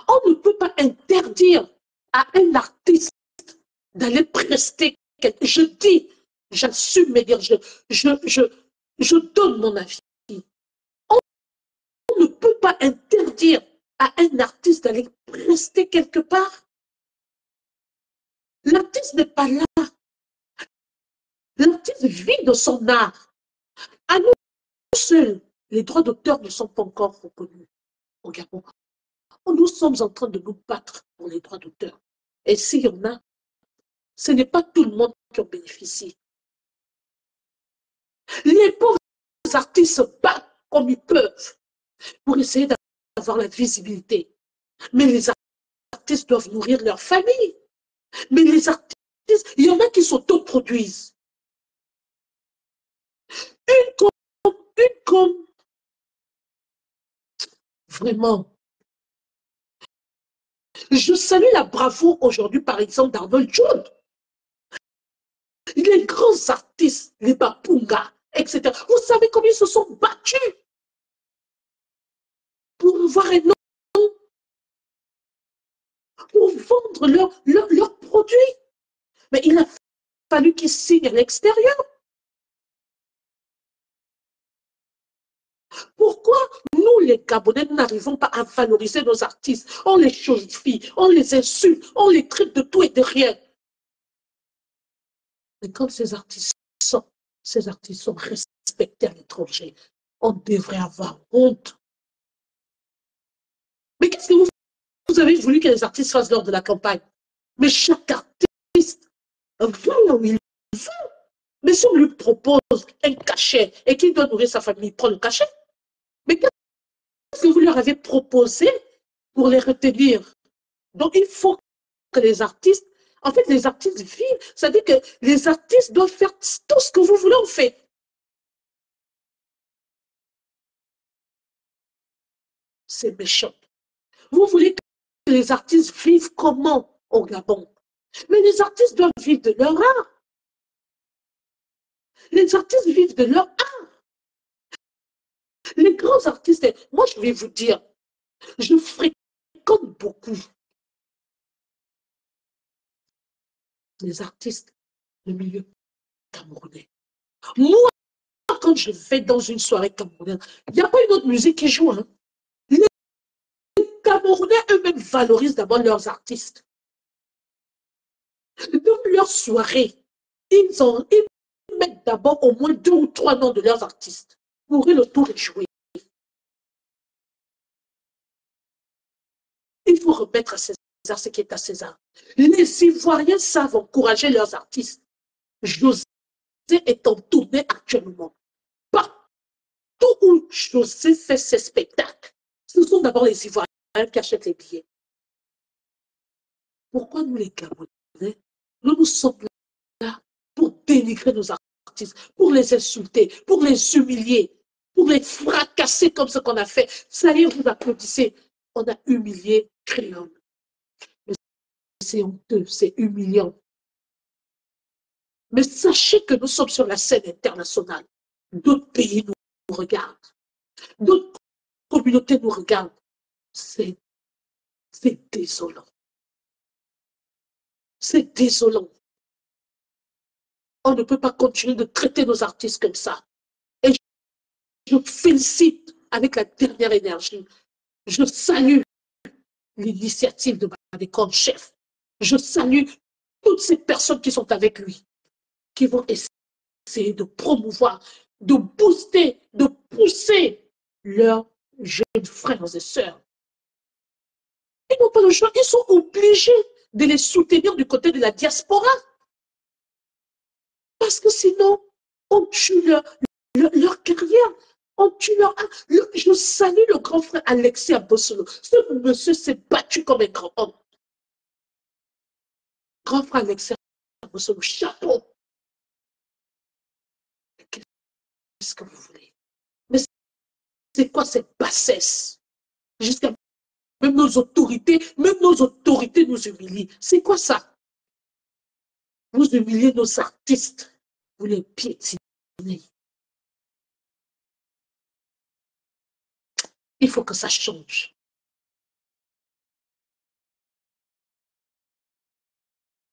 A: On ne peut pas interdire à un artiste d'aller prester quelque chose. Je dis, j'assume mes dire, je donne mon avis. On ne peut pas interdire à un artiste d'aller prester quelque part. L'artiste n'est pas là. L'artiste vit de son art. À nous seuls, les droits d'auteur ne sont pas encore reconnus au Gabon. Nous sommes en train de nous battre pour les droits d'auteur. Et s'il y en a, ce n'est pas tout le monde qui en bénéficie. Les pauvres artistes se battent comme ils peuvent pour essayer d'avoir la visibilité. Mais les artistes doivent nourrir leur famille. Mais les artistes, il y en a qui s'autoproduisent. Une comme, vraiment. Je salue la bravoure aujourd'hui, par exemple, d'Arnold John. Les grands artistes, les Bapunga, etc. Vous savez combien ils se sont battus pour avoir un nom, pour vendre leurs produits. Mais il a fallu qu'ils signent à l'extérieur. Pourquoi nous, les Gabonais, n'arrivons pas à valoriser nos artistes? On les chauffie, on les insulte, on les traite de tout et de rien. Mais quand ces artistes sont respectés à l'étranger, on devrait avoir honte. Mais qu'est-ce que vous avez voulu que les artistes fassent lors de la campagne? Mais chaque artiste va là où il veut. Mais si on lui propose un cachet et qu'il doit nourrir sa famille, il prend le cachet. Mais qu'est-ce que vous leur avez proposé pour les retenir? Donc, il faut que les artistes, en fait, les artistes vivent. C'est-à-dire que les artistes doivent faire tout ce que vous voulez en fait. C'est méchant. Vous voulez que les artistes vivent comment au Gabon? Mais les artistes doivent vivre de leur art. Les artistes vivent de leur art. Les grands artistes, moi je vais vous dire, je fréquente beaucoup les artistes du milieu camerounais. Moi, quand je vais dans une soirée camerounaise, il n'y a pas une autre musique qui joue. Hein. Les Camerounais eux-mêmes valorisent d'abord leurs artistes. Dans leur soirée, ils mettent d'abord au moins 2 ou 3 noms de leurs artistes pour le tour et jouer. Il faut remettre à César ce qui est à César. Les Ivoiriens savent encourager leurs artistes. José est en tournée actuellement. Partout où José fait ses spectacles, ce sont d'abord les Ivoiriens qui achètent les billets. Pourquoi nous, les Camerounais, nous sommes là pour dénigrer nos artistes, pour les insulter, pour les humilier, pour les fracasser comme ce qu'on a fait? Ça y est, vous applaudissez. On a humilié Créole. C'est honteux, c'est humiliant. Mais sachez que nous sommes sur la scène internationale. D'autres pays nous regardent. D'autres communautés nous regardent. C'est désolant. C'est désolant. On ne peut pas continuer de traiter nos artistes comme ça. Et je félicite avec la dernière énergie. Je salue l'initiative de Badekon Chef. Je salue toutes ces personnes qui sont avec lui, qui vont essayer de promouvoir, de booster, de pousser leurs jeunes frères et sœurs. Ils n'ont pas le choix, ils sont obligés de les soutenir du côté de la diaspora. Parce que sinon, on tue leur carrière, on tue leur art. Je salue le grand frère Alexis Abossolo. Ce monsieur s'est battu comme un grand homme. Grand frère Alexis Abossolo, chapeau. Qu'est-ce que vous voulez? Mais c'est quoi cette bassesse? Jusqu'à même nos autorités nous humilient. C'est quoi ça? Vous humiliez nos artistes, vous les piétinez. Il faut que ça change.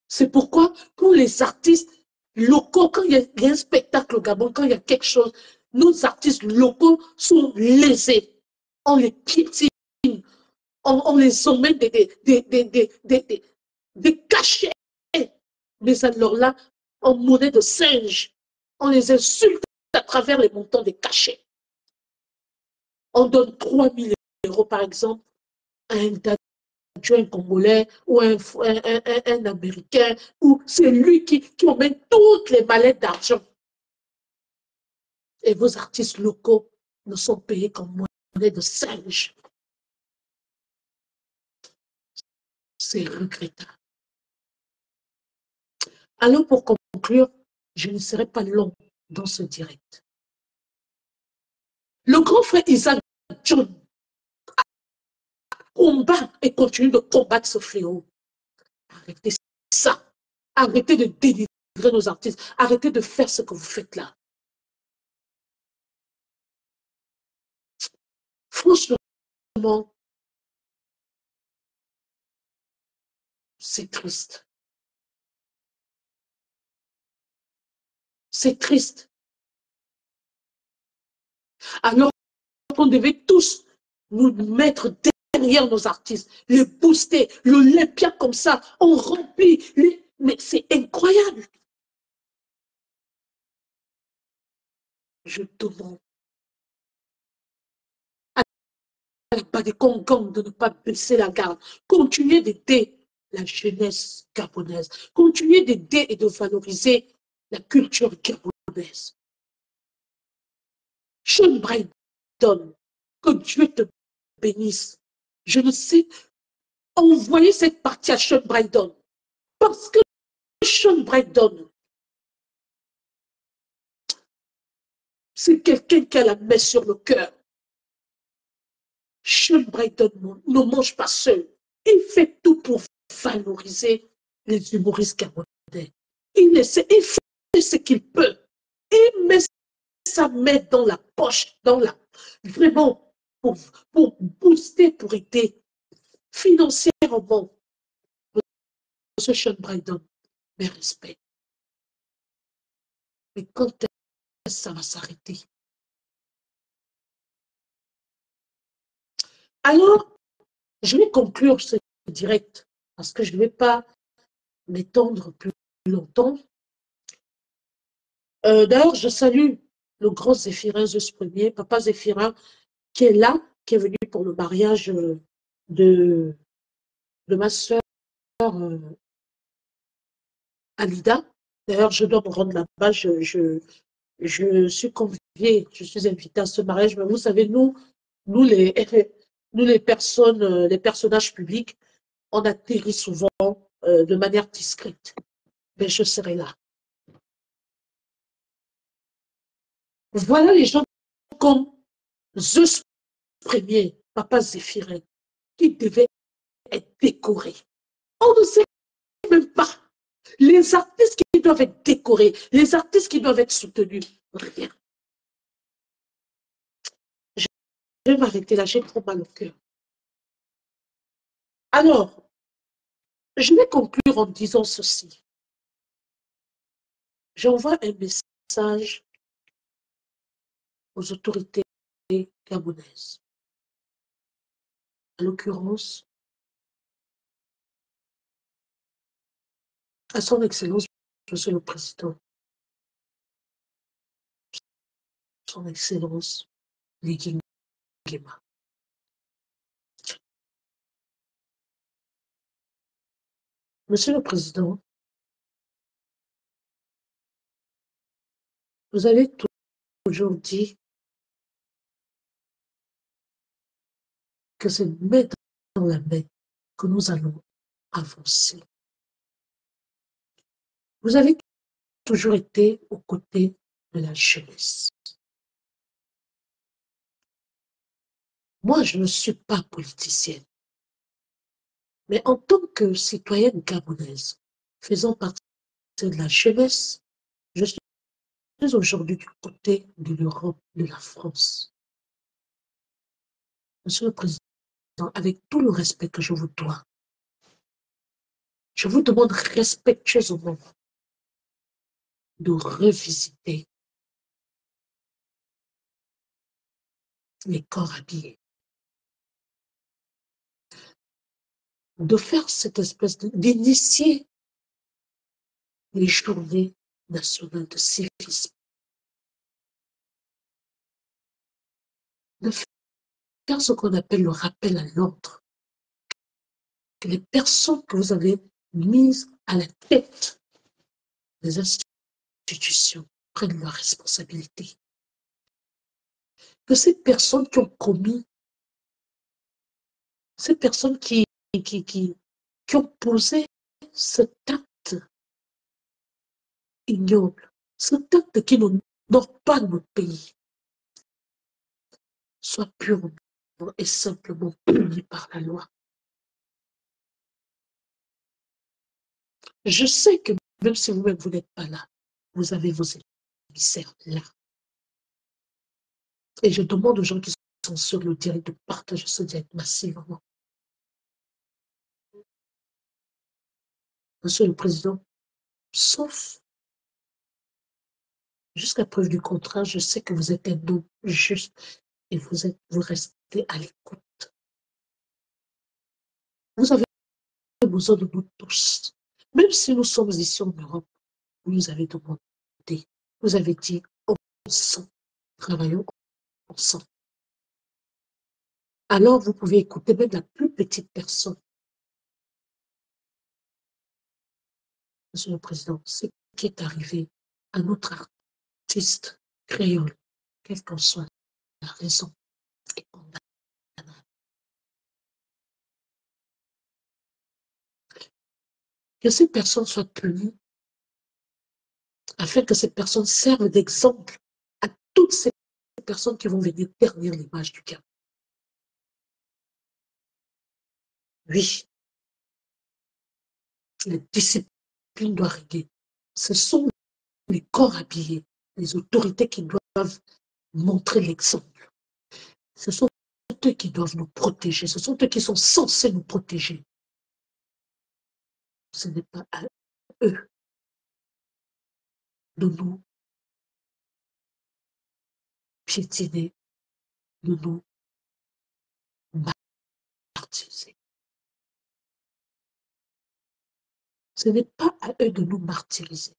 A: C'est pourquoi, quand les artistes locaux, quand il y a un spectacle au Gabon, quand il y a quelque chose, nos artistes locaux sont lésés. On les piétine, on les emmène des cachets. Mais alors là, en monnaie de singe, on les insulte à travers les montants des cachets. On donne 3 000 € par exemple à un Congolais ou un Américain, ou c'est lui qui emmène toutes les mallettes d'argent. Et vos artistes locaux ne sont payés qu'en monnaie de singe. C'est regrettable. Alors pour conclure, je ne serai pas long dans ce direct. Le grand frère Isaac John a combat et continue de combattre ce fléau. Arrêtez ça. Arrêtez de délivrer nos artistes. Arrêtez de faire ce que vous faites là. Franchement, c'est triste. C'est triste. Alors qu'on devait tous nous mettre derrière nos artistes, les booster, l'Olympia comme ça, on remplit les... Mais c'est incroyable. Je demande à la Badekong de ne pas baisser la garde. Continuez d'aider la jeunesse gabonaise. Continuez d'aider et de valoriser la culture gabonaise. Sean Brydon, que Dieu te bénisse. Je ne sais, envoyez cette partie à Sean Brydon. Parce que Sean Brydon, c'est quelqu'un qui a la main sur le cœur. Sean Brydon ne mange pas seul. Il fait tout pour valoriser les humoristes gabonaise. Il fait ce qu'il peut. Il met sa main dans la poche, vraiment, pour booster, pour aider financièrement ce Sean Brydon. Mais respect. Mais quand est-ce que ça va s'arrêter? Alors, je vais conclure ce direct parce que je ne vais pas m'étendre plus longtemps. D'ailleurs, je salue le grand Zéphirin Zeus Premier, papa Zéphirin, qui est là, qui est venu pour le mariage de ma soeur Alida. D'ailleurs, je dois me rendre là-bas. Je suis conviée, je suis invitée à ce mariage. Mais vous savez, nous les personnes, les personnages publics, on atterrit souvent de manière discrète. Mais je serai là. Voilà les gens comme Zeus Premier, papa Zéphirin, qui devaient être décorés. On ne sait même pas. Les artistes qui doivent être décorés, les artistes qui doivent être soutenus, rien. Je vais m'arrêter là, j'ai trop mal au cœur. Alors, je vais conclure en disant ceci. J'envoie un message aux autorités gabonaises. En l'occurrence, à son Excellence, Monsieur le Président, son Excellence, Lady Nguema. Monsieur le Président, vous avez toujours dit que c'est main dans la main que nous allons avancer. Vous avez toujours été aux côtés de la jeunesse. Moi, je ne suis pas politicienne. Mais en tant que citoyenne gabonaise, faisant partie de la jeunesse, je suis aujourd'hui du côté de l'Europe, de la France. Monsieur le Président, avec tout le respect que je vous dois, je vous demande respectueusement de revisiter les corps habillés, de faire cette espèce d'initier les journées nationales de civisme, de faire ce qu'on appelle le rappel à l'ordre, que les personnes que vous avez mises à la tête des institutions prennent leurs responsabilités. Que ces personnes qui ont commis, ces personnes qui ont posé cet acte ignoble, cet acte qui n'honore pas notre pays, soient purement et simplement punis par la loi. Je sais que même si vous-même vous n'êtes pas là, vous avez vos émissaires là. Et je demande aux gens qui sont sur le direct de partager ce direct massivement. Monsieur le Président, sauf jusqu'à preuve du contraire, je sais que vous êtes un homme juste et vous restez à l'écoute. Vous avez besoin de nous tous. Même si nous sommes ici en Europe, vous nous avez demandé, vous avez dit, ensemble, travaillons ensemble. Alors vous pouvez écouter même la plus petite personne. Monsieur le Président, ce qui est arrivé à notre artiste créole, quelle qu'en soit la raison, est condamnable. Que ces personnes soient punies afin que ces personnes servent d'exemple à toutes ces personnes qui vont venir ternir l'image du Cameroun. Oui, la discipline doit régler. Ce sont les corps habillés, les autorités qui doivent montrer l'exemple. Ce sont eux qui doivent nous protéger. Ce sont eux qui sont censés nous protéger. Ce n'est pas à eux de nous piétiner, de nous martyriser. Ce n'est pas à eux de nous martyriser.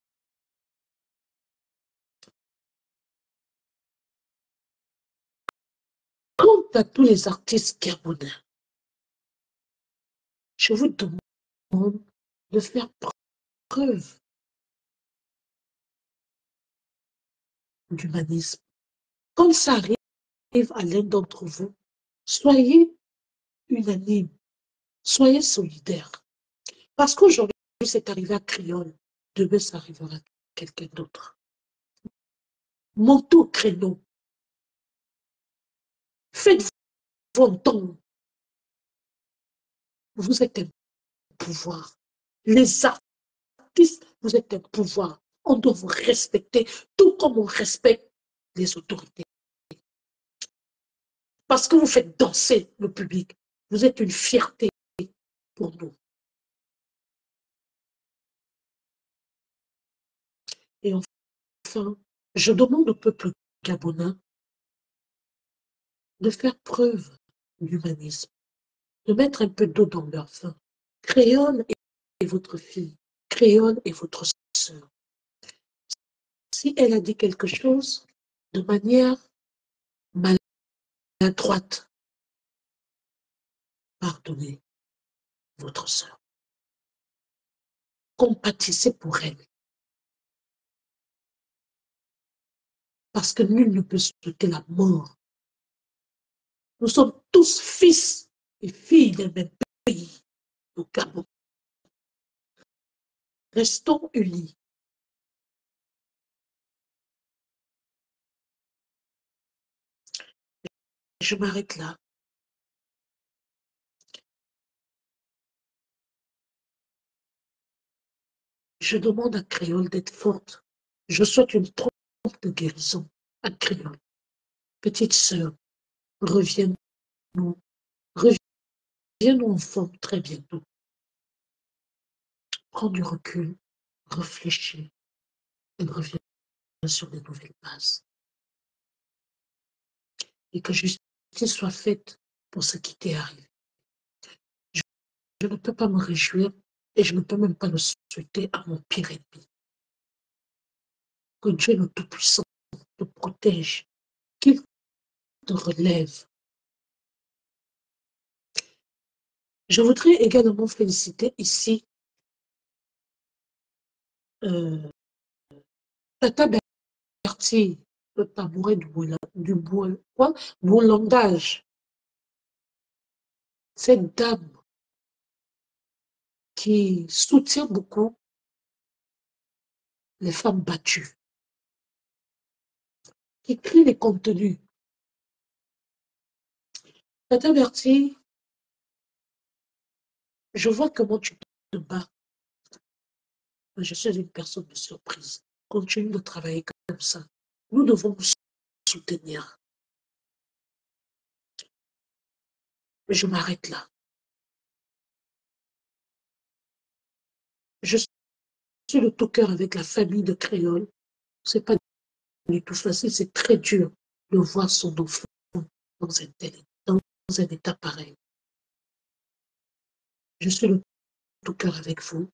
A: Quant à tous les artistes gabonais, je vous demande de faire preuve d'humanisme. Comme ça arrive à l'un d'entre vous, soyez unanime, soyez solidaires. Parce qu'aujourd'hui, c'est arrivé à Créole, demain, ça arrivera à quelqu'un d'autre. Montez au créneau. Faites-vous entendre. Vous êtes un pouvoir. Les artistes, vous êtes un pouvoir. On doit vous respecter, tout comme on respecte les autorités. Parce que vous faites danser le public. Vous êtes une fierté pour nous. Et enfin, je demande au peuple gabonais de faire preuve d'humanisme, de mettre un peu d'eau dans leur vin. Créole est votre fille, Créole est votre sœur. Si elle a dit quelque chose de manière maladroite, pardonnez votre sœur. Compatissez pour elle. Parce que nul ne peut souhaiter la mort. Nous sommes tous fils et filles d'un même pays, au Gabon. Restons unis. Je m'arrête là. Je demande à Créole d'être forte. Je souhaite une prompte guérison à Créole. Petite sœur, reviens-nous. Reviens-nous en forme très bientôt. Prends du recul, réfléchis et reviens sur des nouvelles bases. Et que justice soit faite pour ce qui t'est arrivé. Je ne peux pas me réjouir et je ne peux même pas le souhaiter à mon pire ennemi. Que Dieu le Tout-Puissant te protège, qu'il te relève. Je voudrais également féliciter ici Tata Bertie, le tabouret du langage. Cette dame qui soutient beaucoup les femmes battues, qui crée les contenus. Tata Bertie, je vois comment tu te bats. Je suis une personne de surprise. Continue de travailler comme ça. Nous devons vous soutenir. Je m'arrête là. Je suis de tout cœur avec la famille de Créole. C'est pas du tout facile, c'est très dur de voir son enfant dans un état pareil. Je suis de tout cœur avec vous.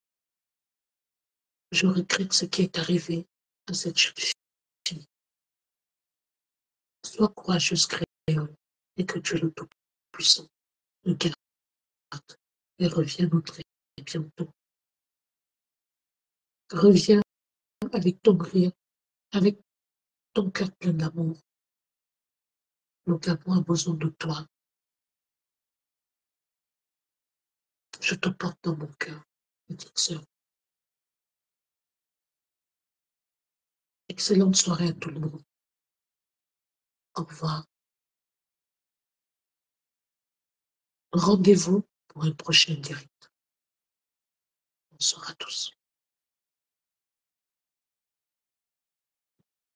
A: Je regrette ce qui est arrivé à cette jeune fille. Sois courageuse, Créole, et que Dieu le Tout-Puissant nous garde et reviens nous très bientôt. Reviens avec ton rire, avec ton cœur plein d'amour. Le Gabon a besoin de toi. Je te porte dans mon cœur, petite sœur. Excellente soirée à tout le monde. Au revoir. Rendez-vous pour un prochain direct. Bonsoir à tous.